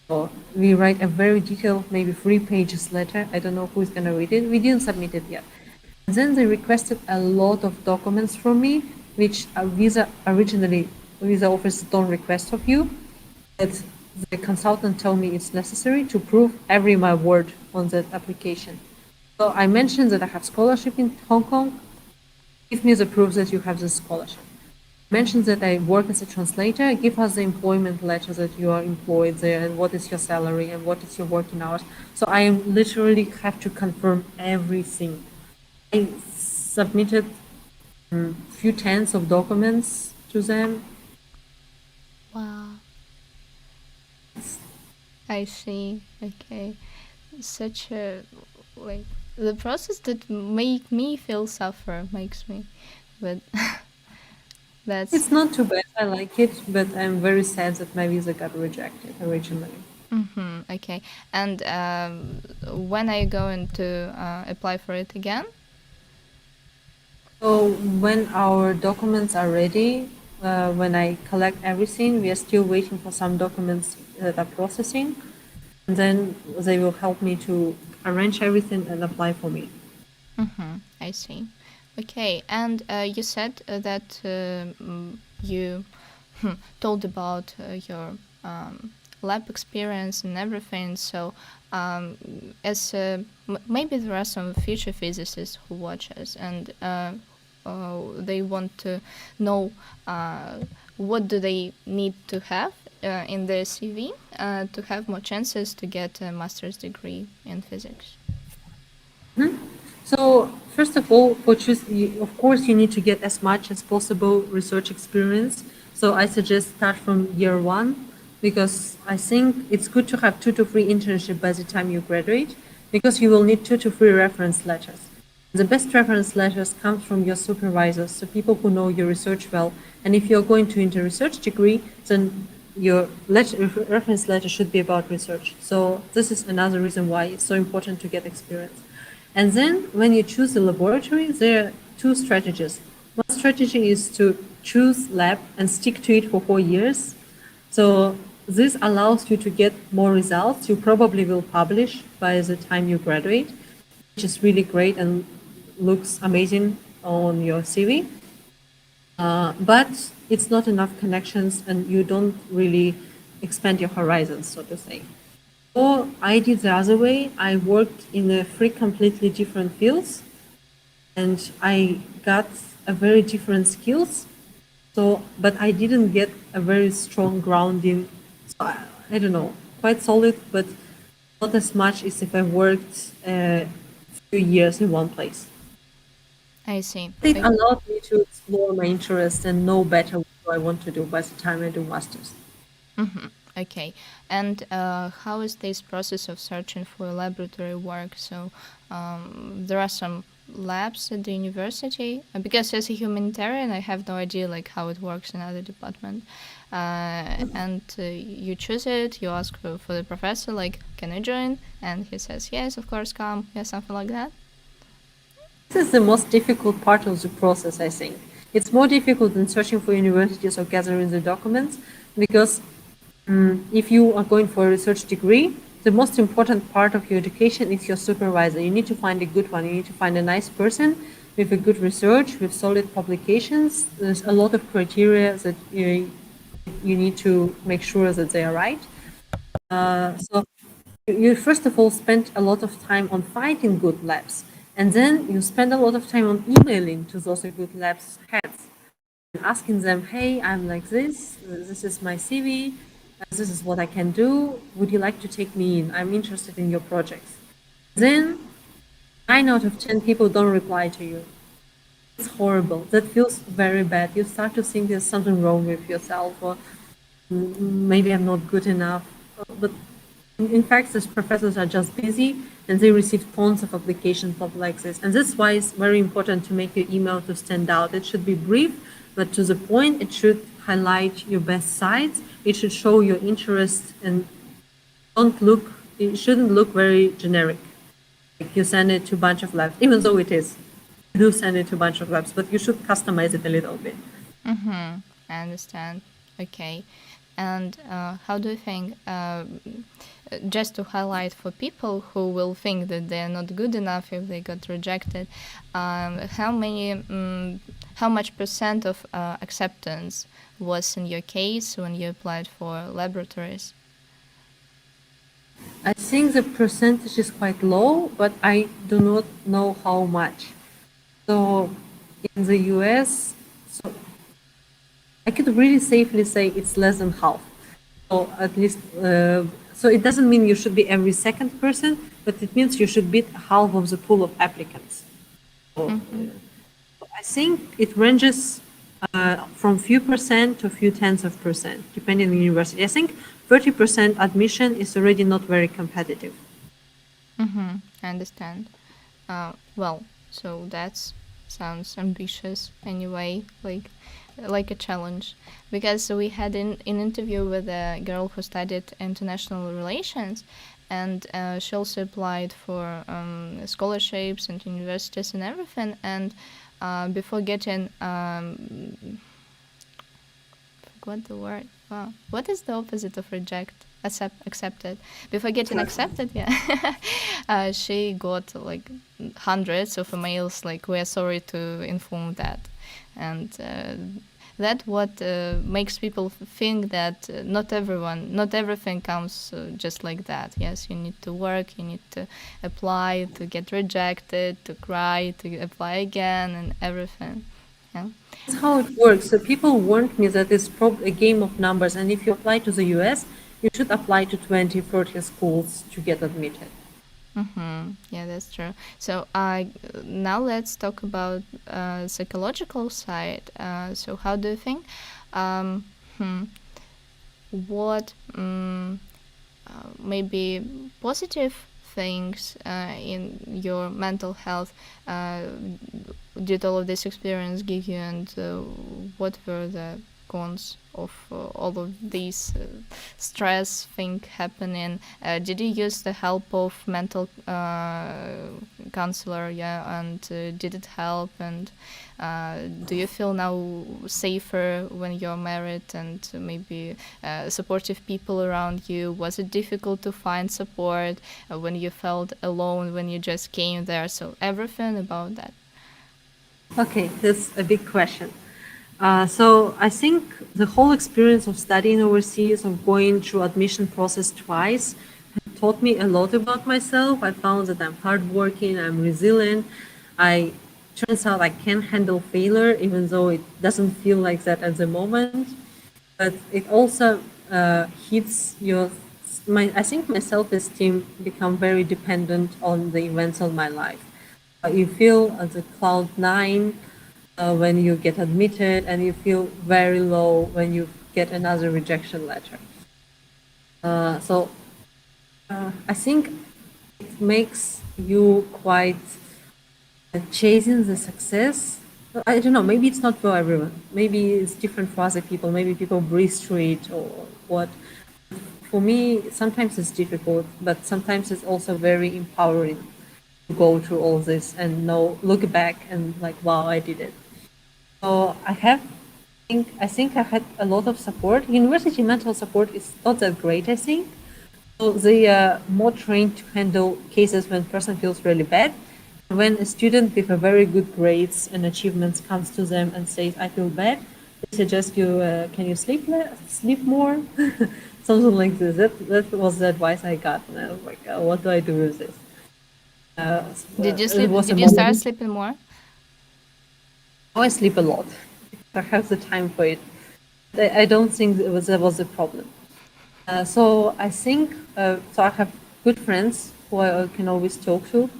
So we write a very detailed, maybe 3 pages letter. I don't know who's going to read it. We didn't submit it yet. And then they requested a lot of documents from me, which visa officers don't request of you. But the consultant told me it's necessary to prove every my word on that application. So I mentioned that I have scholarship in Hong Kong. Give me the proof that you have this scholarship. Mention that I work as a translator. Give us the employment letter that you are employed there and what is your salary and what is your working hours. So I literally have to confirm everything. I submitted few tens of documents to them. Wow, I see. Okay, such a like the process that make me feel suffer makes me, but that's It's not too bad. I like it, but I'm very sad that my visa got rejected originally. okay. And when are you going to apply for it again? So when our documents are ready, when I collect everything, we are still waiting for some documents that are processing, and then they will help me to arrange everything and apply for me. I see. Okay, and you said that you told about your lab experience and everything. So, as maybe there are some future physicists who watch us, and they want to know what do they need to have in their CV to have more chances to get a master's degree in physics. So first of all, of course, you need to get as much as possible research experience. So I suggest start from year one because I think it's good to have 2 to 3 internship by the time you graduate because you will need 2 to 3 reference letters. The best reference letters come from your supervisors, so people who know your research well. And if you're going to into research degree, then your reference letter should be about research. So this is another reason why it's so important to get experience. And then when you choose the laboratory, there are two strategies. One strategy is to choose lab and stick to it for 4 years. So this allows you to get more results. You probably will publish by the time you graduate, which is really great and looks amazing on your CV. But it's not enough connections and you don't really expand your horizons, so to say. Or I did the other way. I worked in 3 completely different fields and I got a very different skills. So, but I didn't get a very strong grounding. So I don't know, quite solid, but not as much as if I worked a few years in one place. I see. It allowed me to explore my interests and know better what I want to do by the time I do masters. Okay. And how is this process of searching for laboratory work? So there are some labs at the university because as a humanitarian, I have no idea like how it works in other department. And you choose it. You ask for the professor like, can I join? And he says yes, of course, come. Yeah, something like that. This is the most difficult part of the process, I think. It's more difficult than searching for universities or gathering the documents because if you are going for a research degree, the most important part of your education is your supervisor. You need to find a good one. You need to find a nice person with a good research, with solid publications. There's a lot of criteria that you need to make sure that they are right. So you first of all spend a lot of time on finding good labs, and then you spend a lot of time on emailing to those good labs heads, asking them, "Hey, I'm like this. This is my CV. This is what I can do. Would you like to take me in? I'm interested in your projects." Then 9 out of 10 people don't reply to you. It's horrible. That feels very bad. You start to think there's something wrong with yourself, or maybe I'm not good enough. But in fact, these professors are just busy and they receive tons of applications like this. And that's why it's very important to make your email to stand out. It should be brief, but to the point. It should highlight your best sides. It should show your interest and it shouldn't look very generic. Like you send it to a bunch of labs, even though it is. You do send it to a bunch of labs, but you should customize it a little bit. I understand. Okay. And how do you think, just to highlight for people who will think that they're not good enough if they got rejected, how much percent of acceptance was in your case when you applied for laboratories? I think the percentage is quite low, but I do not know how much. So in the US, so I could really safely say it's less than half. So at least, so it doesn't mean you should be every second person, but it means you should be half of the pool of applicants. So, I think it ranges from few percent to few tenths of percent, depending on the university. I think 30% admission is already not very competitive. I understand. Well, so that sounds ambitious anyway, like a challenge, because we had an interview with a girl who studied international relations, and she also applied for scholarships and universities and everything, and before getting forgot the word. Wow, what is the opposite of reject? Accepted. Before getting accepted, yeah, she got like hundreds of emails like, "We're sorry to inform that," and that what makes people think that not everything comes just like that. Yes, you need to work, you need to apply, to get rejected, to cry, to apply again, and everything. Yeah. That's how it works. So people warned me that it's probably a game of numbers, and if you apply to the US, you should apply to 20, 30 schools to get admitted. Yeah, that's true. So now let's talk about psychological side. So how do you think? Um, hmm, what maybe positive things in your mental health did all of this experience give you, and what were the cons of all of these stress thing happening? Did you use the help of mental counselor? Yeah, and did it help? And do you feel now safer when you're married and maybe supportive people around you? Was it difficult to find support when you felt alone when you just came there? So everything about that. Okay, that's a big question. So I think the whole experience of studying overseas, of going through admission process twice, taught me a lot about myself. I found that I'm hardworking, I'm resilient. I turns out I can handle failure, even though it doesn't feel like that at the moment. But it also hits your I think my self-esteem become very dependent on the events of my life. You feel at the cloud nine when you get admitted, and you feel very low when you get another rejection letter. So I think it makes you quite chasing the success. I don't know, maybe it's not for everyone. Maybe it's different for other people. Maybe people breeze through it or what. For me, sometimes it's difficult, but sometimes it's also very empowering to go through all this and know, look back and like, wow, I did it. So I think I had a lot of support. University mental support is not that great, I think. So they are more trained to handle cases when person feels really bad. When a student with a very good grades and achievements comes to them and says, "I feel bad," they suggest you, "Can you sleep more?" Something like this. That was the advice I got, and I was like, "What do I do with this?" Did you It sleep? was a Did you start moment. sleeping more? Now I sleep a lot. I have the time for it. I don't think that was a problem. So I think so. I have good friends who I can always talk to,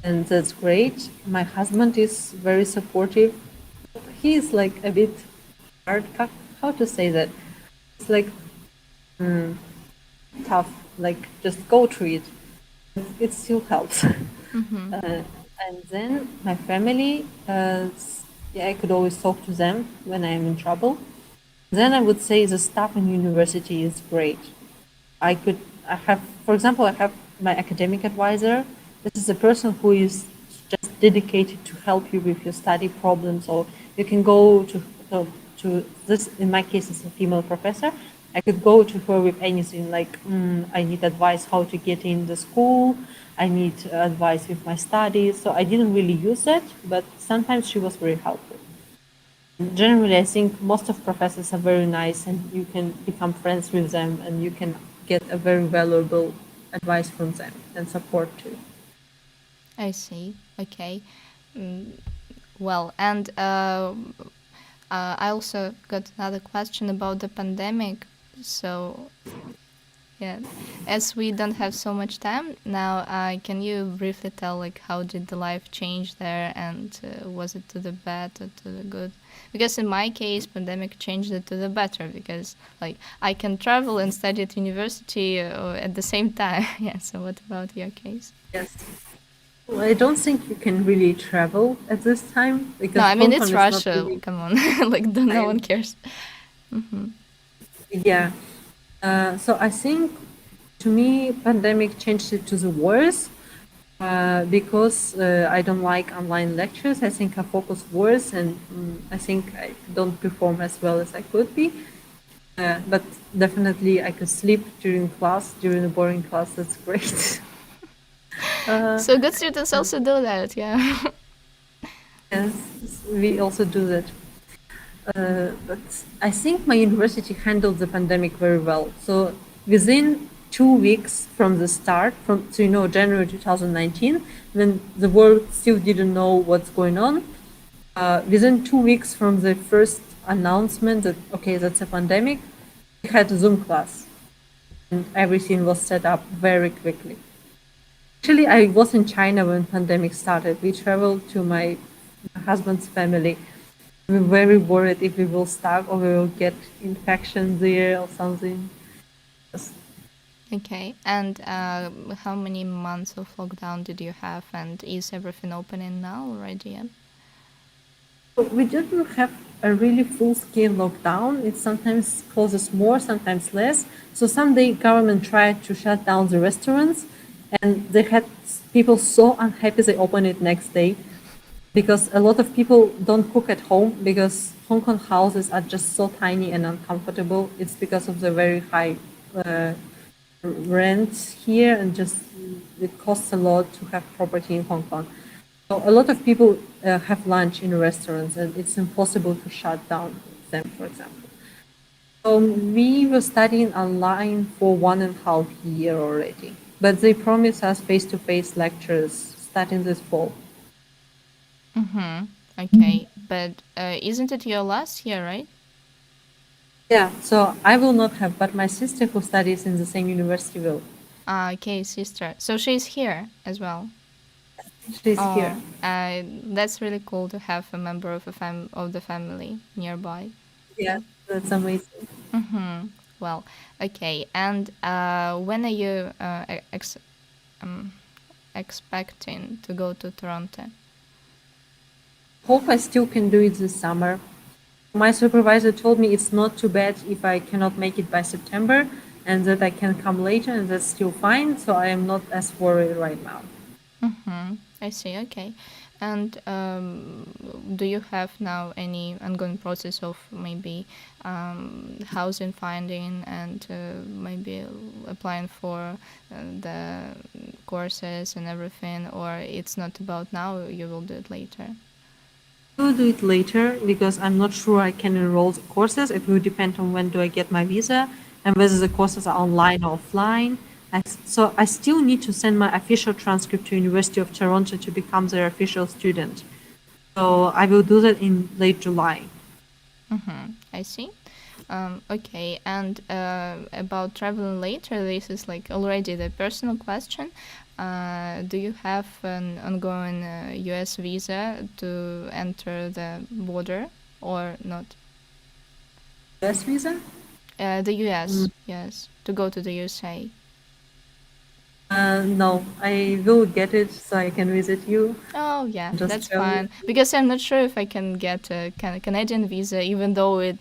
and that's great. My husband is very supportive. He is like a bit hard. How to say that? It's like tough. Like just go through it. It still helps. And then my family, yeah, I could always talk to them when I'm in trouble. Then I would say the staff in university is great. I have, for example, I have my academic advisor. This is a person who is just dedicated to help you with your study problems, or you can go to this, in my case, it's a female professor. I could go to her with anything like, I need advice how to get in the school, I need advice with my studies. So I didn't really use it, but sometimes she was very helpful. Generally, I think most of professors are very nice, and you can become friends with them, and you can get a very valuable advice from them and support too. I see. Okay. Well, and I also got another question about the pandemic. So, yeah, as we don't have so much time now, can you briefly tell like how did the life change there, and was it to the bad or to the good? Because in my case, pandemic changed it to the better because like I can travel and study at university at the same time. Yeah. So what about your case? Yes. Well, I don't think you can really travel at this time No, because I mean Hong it's Kong is not Russia. really. Come on, like no I, one cares. yeah. So I think to me, pandemic changed it to the worse because I don't like online lectures. I think I focus worse, and I think I don't perform as well as I could be. But definitely, I could sleep during class, during a boring class. That's great. uh, So good students also do that. Yeah. yes, we also do that. But I think my university handled the pandemic very well. So within 2 weeks from the start, from so January 2019, when the world still didn't know what's going on, within 2 weeks from the first announcement that okay, that's a pandemic, we had a Zoom class, and everything was set up very quickly. Actually, I was in China when pandemic started. We traveled to my husband's family. We were very worried if we will stuck or we will get infection there or something. Yes. Okay. And how many months of lockdown did you have? And is everything opening now already? Yeah? But we didn't have a really full-scale lockdown. It sometimes causes more, sometimes less. So someday government tried to shut down the restaurants, and they had people so unhappy they opened it next day because a lot of people don't cook at home because Hong Kong houses are just so tiny and uncomfortable. It's because of the very high uh, rent here, and just it costs a lot to have property in Hong Kong. So a lot of people have lunch in restaurants, and it's impossible to shut down them, for example. So we were studying online for 1.5 years already, but they promised us face-to-face lectures starting this fall. Mm-hmm. Okay. But isn't it your last year, right? Yeah, so I will not have, but my sister who studies in the same university will. Ah, okay, sister. So she's here as well. She's here. Oh, that's really cool to have a member of of the family nearby. Yeah, Yeah. that's amazing. Mm-hmm. Well, okay. And when are you expecting to go to Toronto? Hope I still can do it this summer. My supervisor told me it's not too bad if I cannot make it by September and that I can come later and that's still fine. So I am not as worried right now. Mm-hmm. I see. Okay. And do you have now any ongoing process of maybe housing finding and maybe applying for the courses and everything, or it's not about now? You will do it later. I will do it later because I'm not sure I can enroll the courses. It will depend on when do I get my visa and whether the courses are online or offline. So I still need to send my official transcript to University of Toronto to become their official student. So I will do that in late July. Mm-hmm. I see. Okay, and about traveling later, this is like already the personal question. Do you have an ongoing US visa to enter the border or not? US visa? The US, yes, to go to the USA. No, I will get it so I can visit you. Oh yeah, Just that's travel. fine. Because I'm not sure if I can get a Canadian visa, even though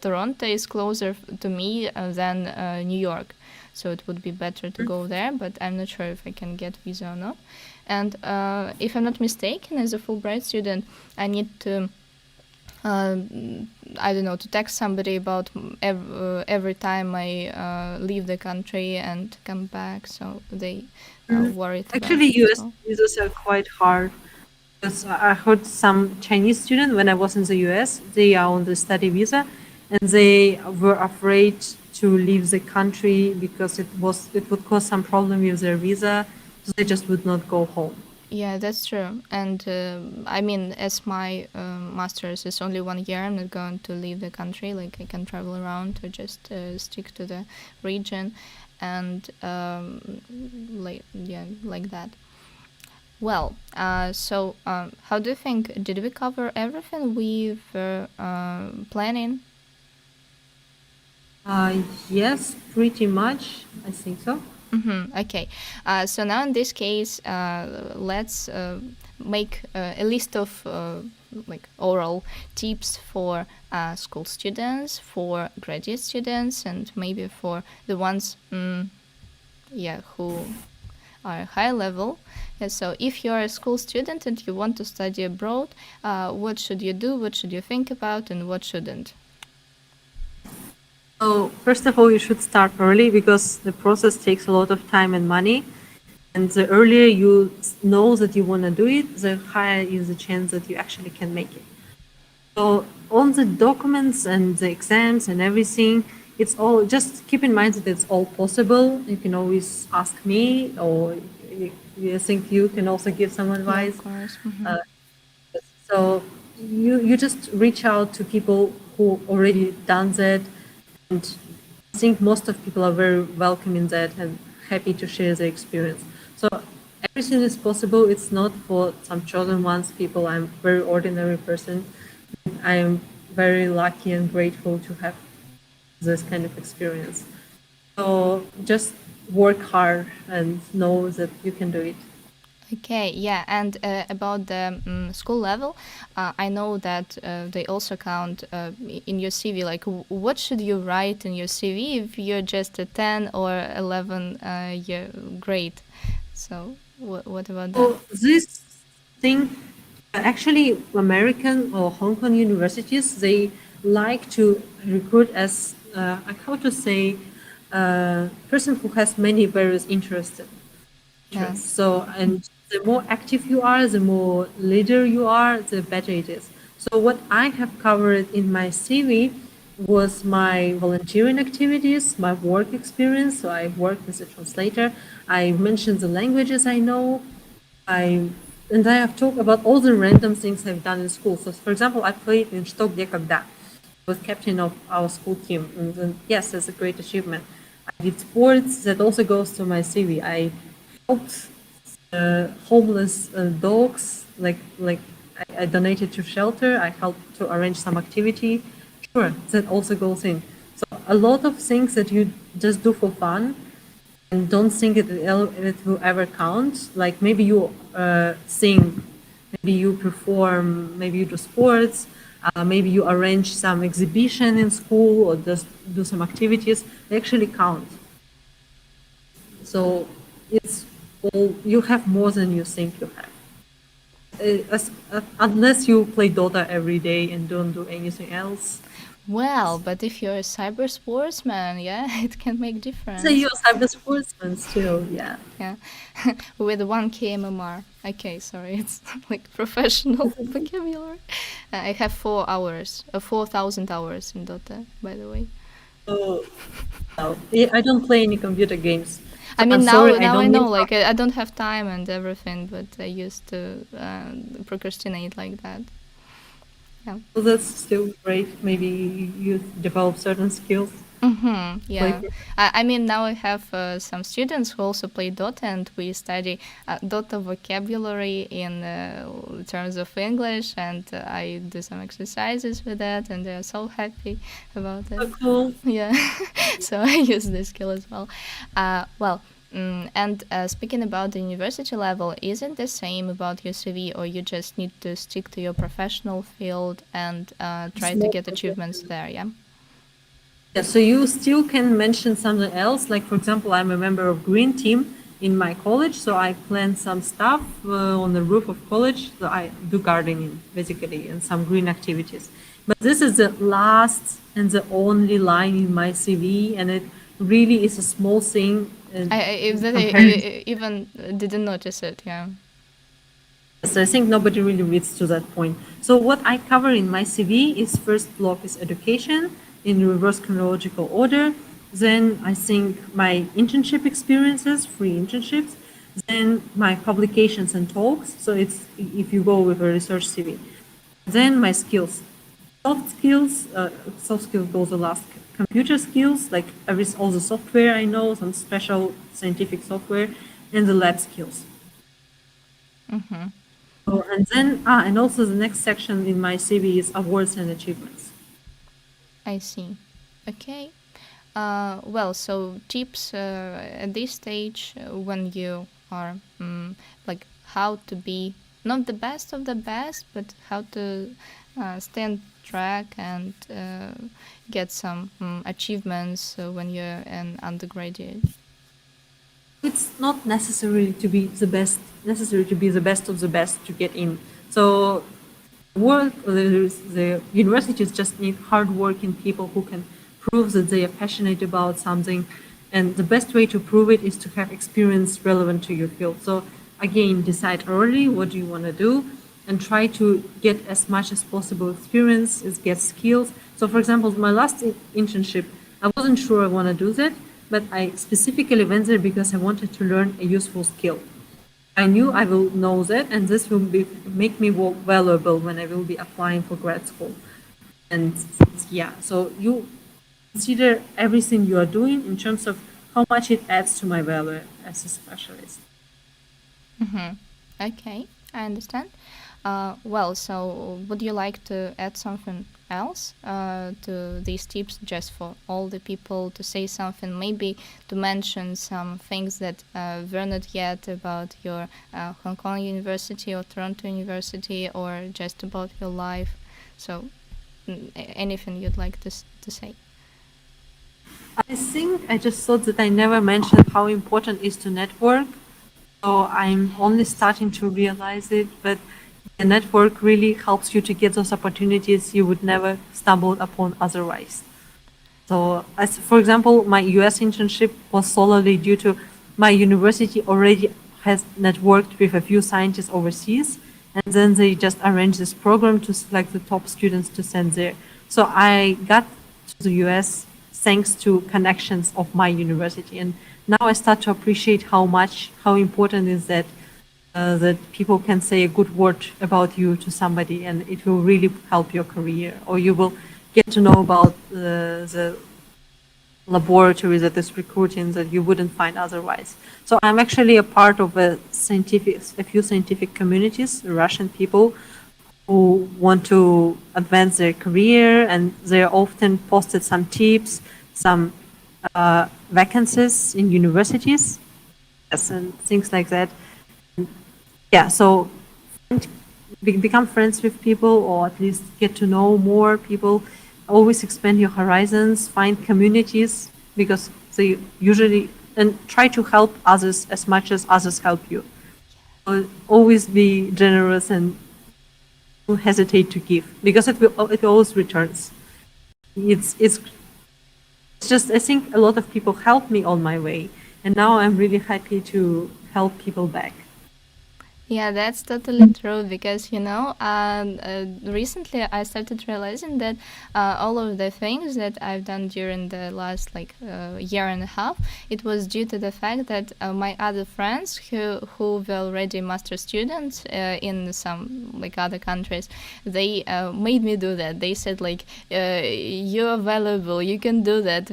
Toronto is closer to me than New York, so it would be better to go there. But I'm not sure if I can get visa or not. And if I'm not mistaken, as a Fulbright student, I need to uh, I don't know, to text somebody about every time I leave the country and come back, so they worried about Actually, it as US well. visas are quite hard. Because I heard some Chinese students when I was in the US, they are on the study visa, and they were afraid to leave the country because it would cause some problem with their visa, so they just would not go home. Yeah, that's true. And I mean, as my master's is only 1 year, I'm not going to leave the country. Like, I can travel around to just stick to the region and like, yeah, like that. Well, so how do you think? Did we cover everything we were planning? Yes, pretty much. I think so. Mm-hmm. Okay. So now in this case, let's make a list of like oral tips for school students, for graduate students, and maybe for the ones, yeah, who are high level. Yeah, so if you're a school student and you want to study abroad, what should you do? What should you think about, and what shouldn't? So first of all, you should start early because the process takes a lot of time and money. And the earlier you know that you want to do it, the higher is the chance that you actually can make it. So on the documents and the exams and everything, it's all just keep in mind that it's all possible. You can always ask me, or you think you can also give some Yeah, of advice. course. Mm-hmm. Uh, so you just reach out to people who already done that, and I think most of people are very welcome in that and happy to share their experience. So everything is possible. It's not for some chosen ones. People, I'm a very ordinary person. I am very lucky and grateful to have this kind of experience. So just work hard and know that you can do it. Okay, yeah, and about the school level, I know that they also count in your CV. Like, what should you write in your CV if you're just a 10 or 11 year grade? So, what about that? So this thing, actually, American or Hong Kong universities, they like to recruit as, how to say, person who has many various interests. Yeah. So, and the more active you are, the more leader you are, the better it is. So, what I have covered in my CV was my volunteering activities, my work experience. So, I worked as a translator. I mentioned the languages I know. I I have talked about all the random things I've done in school. So, for example, I played in Что, где, когда. was captain of our school team. And then, yes, that's a great achievement. I did sports. That also goes to my CV. I helped homeless dogs. I donated to shelter. I helped to arrange some activity. Sure, that also goes in. So a lot of things that you just do for fun and don't think it will ever count. Like maybe you sing, maybe you perform, maybe you do sports, maybe you arrange some exhibition in school or just do some activities. They actually count. So it's all, you have more than you think you have. Unless you play Dota every day and don't do anything else. Well, but if you're a cyber sportsman, yeah, it can make difference. So you're a cyber sportsman still, yeah. Yeah, with 1K MMR. Okay, sorry, it's like professional vocabulary. I have 4 hours, 4,000 hours in Dota, by the way. Oh, no. I don't play any computer games. I So mean, I'm now sorry, I now I don't know, mean. like I don't have time and everything, but I used to procrastinate like that. Yeah. So that's still great. Maybe you develop certain skills. Yeah. Like, I mean, now I have some students who also play Dota, and we study Dota vocabulary in terms of English, and I do some exercises with that, and they're so happy about it. so cool. Yeah. So I use this skill as well. Well, and speaking about the university level, is it the same about your CV, or you just need to stick to your professional field and try to Small get project. achievements there? Yeah. Yeah, so you still can mention something else. Like, for example, I'm a member of Green Team in my college, so I plan some stuff on the roof of college. So I do gardening, basically, and some green activities. But this is the last and the only line in my CV, and it really is a small thing. If that Compared. I even didn't notice it, yeah. So I think nobody really reads to that point. So what I cover in my CV is first block is education in reverse chronological order. Then I think my internship experiences, free internships. Then my publications and talks. So it's if you go with a research CV. Then my skills, soft skills. Soft skills goes the last. Computer skills, like all the software I know, some special scientific software, and the lab skills. Oh, and then, and also the next section in my CV is awards and achievements. I see. Okay. Well, so tips at this stage when you are like how to be not the best of the best, but how to stay on track and get some achievements when you're an undergraduate. It's not necessary to be the best, necessary to be the best of the best to get in. So the universities just need hardworking people who can prove that they are passionate about something. And the best way to prove it is to have experience relevant to your field. So again, decide early what do you want to do and try to get as much as possible experience, get skills. So for example, my last internship, I wasn't sure I want to do that, but I specifically went there because I wanted to learn a useful skill. I knew I will know that, and this will make me valuable when I will be applying for grad school. And yeah, so you consider everything you are doing in terms of how much it adds to my value as a specialist. Okay, I understand. Well, so would you like to add something else to these tips, just for all the people to say something, maybe to mention some things that were not yet about your Hong Kong University or Toronto University, or just about your life? So anything you'd like to say? I think I just thought that I never mentioned how important it is to network. So I'm only starting to realize it, but the network really helps you to get those opportunities you would never stumble upon otherwise. So, as for example, my US internship was solely due to my university already has networked with a few scientists overseas, and then they just arranged this program to select the top students to send there. So I got to the US thanks to connections of my university, and now I start to appreciate how important is that that people can say a good word about you to somebody, and it will really help your career, or you will get to know about the laboratories that is recruiting that you wouldn't find otherwise. So I'm actually a part of a few scientific communities, Russian people who want to advance their career, and they often posted some tips, some vacancies in universities, yes, and things like that. Yeah, so become friends with people, or at least get to know more people. Always expand your horizons, find communities, because they usually, and try to help others as much as others help you. Always be generous and don't hesitate to give, because it always returns. It's just, I think a lot of people helped me on my way, and now I'm really happy to help people back. Yeah, that's totally true because recently I started realizing that all of the things that I've done during the last year and a half, it was due to the fact that my other friends who were already master students in some like other countries, they made me do that. They said you're valuable, you can do that,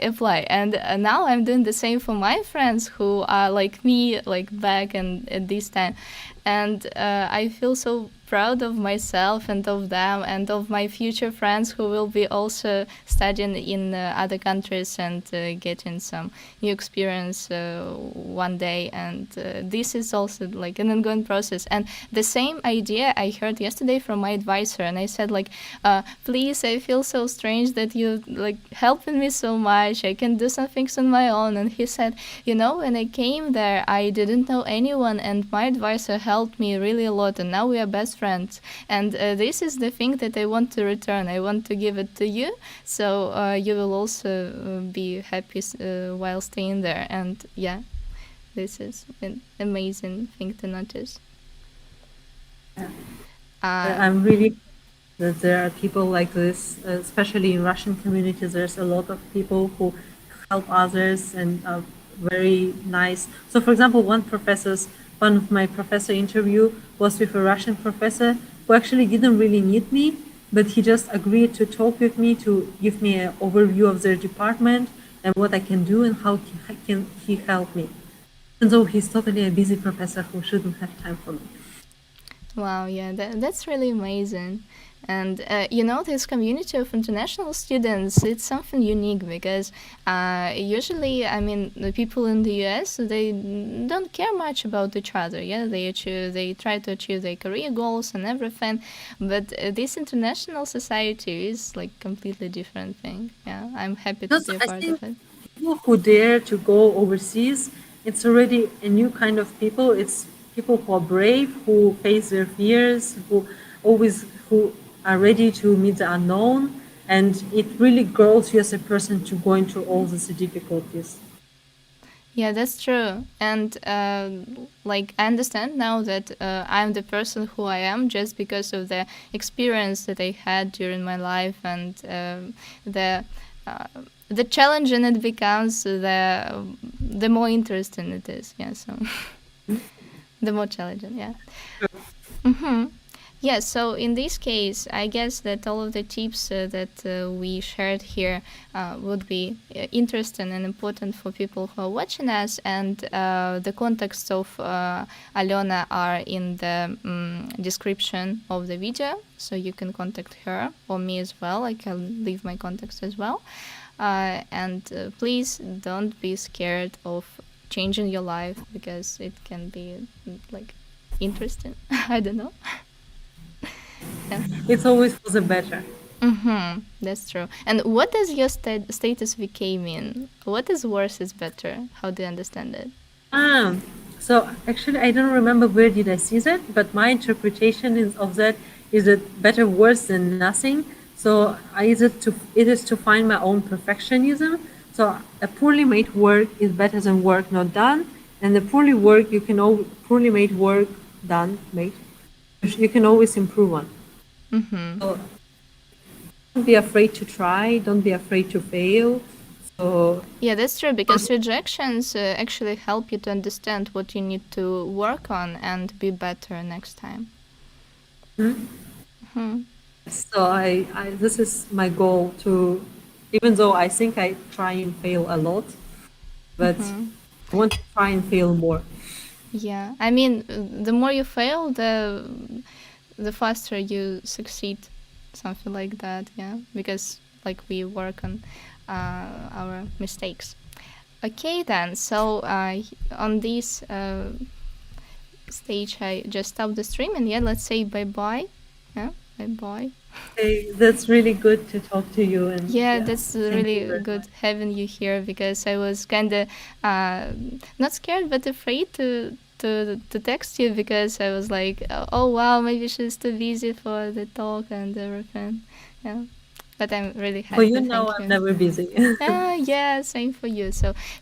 apply, and now I'm doing the same for my friends who are like me, like back and at this time, and I feel so proud of myself and of them and of my future friends who will be also studying in other countries and getting some new experience one day. And this is also like an ongoing process. And the same idea I heard yesterday from my advisor, and I said please, I feel so strange that you like helping me so much. I can do some things on my own. And he said, when I came there, I didn't know anyone, and my advisor helped me really a lot, and now we are best friends. And this is the thing that I want to return. I want to give it to you, so you will also be happy while staying there. And yeah, this is an amazing thing to notice. I'm really that there are people like this, especially in Russian communities. There's a lot of people who help others and are very nice. So, for example, one of my professor interview was with a Russian professor who actually didn't really need me, but he just agreed to talk with me to give me an overview of their department and what I can do and how can he help me. Even though he's totally a busy professor who shouldn't have time for me. Wow, yeah, that's really amazing. And this community of international students, it's something unique because usually, I mean, the people in the US, they don't care much about each other. Yeah, they try to achieve their career goals and everything. But this international society is like completely different thing. Yeah, I'm happy to Because be a I part think of it. people who dare to go overseas, it's already a new kind of people. It's people who are brave, who face their fears, who are ready to meet the unknown, and it really grows you as a person to going through all these difficulties. Yeah, that's true. And I understand now that I'm the person who I am just because of the experience that I had during my life, and the uh, the challenging it becomes, the more interesting it is. Yeah, so the more challenging. Yeah. Mm-hmm. Yeah, so in this case, I guess that all of the tips that we shared here would be interesting and important for people who are watching us, and the contacts of Alena are in the description of the video, so you can contact her or me as well. I can leave my contacts as well. And please don't be scared of changing your life because it can be like interesting. I don't know. Yeah. It's always for the better. Mm-hmm. That's true. And what is your status became in? What is worse is better? How do you understand it? Ah, so actually, I don't remember where did I see that, but my interpretation of that is that better worse than nothing. So it is to find my own perfectionism. So a poorly made work is better than work not done, and the poorly made work made you can always improve on. Mm-hmm. So don't be afraid to try. Don't be afraid to fail. So Yeah, that's true because rejections actually help you to understand what you need to work on and be better next time. hmm, Hmm. So I this is my goal to, even though I think I try and fail a lot, but I want to try and fail more. Yeah, I mean, the more you fail, the faster you succeed, something like that. Yeah, because like we work on our mistakes. Okay, then. So on this stage, I just stop the stream, and yeah, let's say bye bye. Yeah, bye bye. Hey, that's really good to talk to you, and Yeah, yeah, that's thank you really very good much. having you here because I was kind of uh, not scared but afraid to text you because I was like, oh wow, maybe she's too busy for the talk and everything. Yeah, but I'm really For you happy. now, Thank I'm you. never busy. Yeah, same for you. So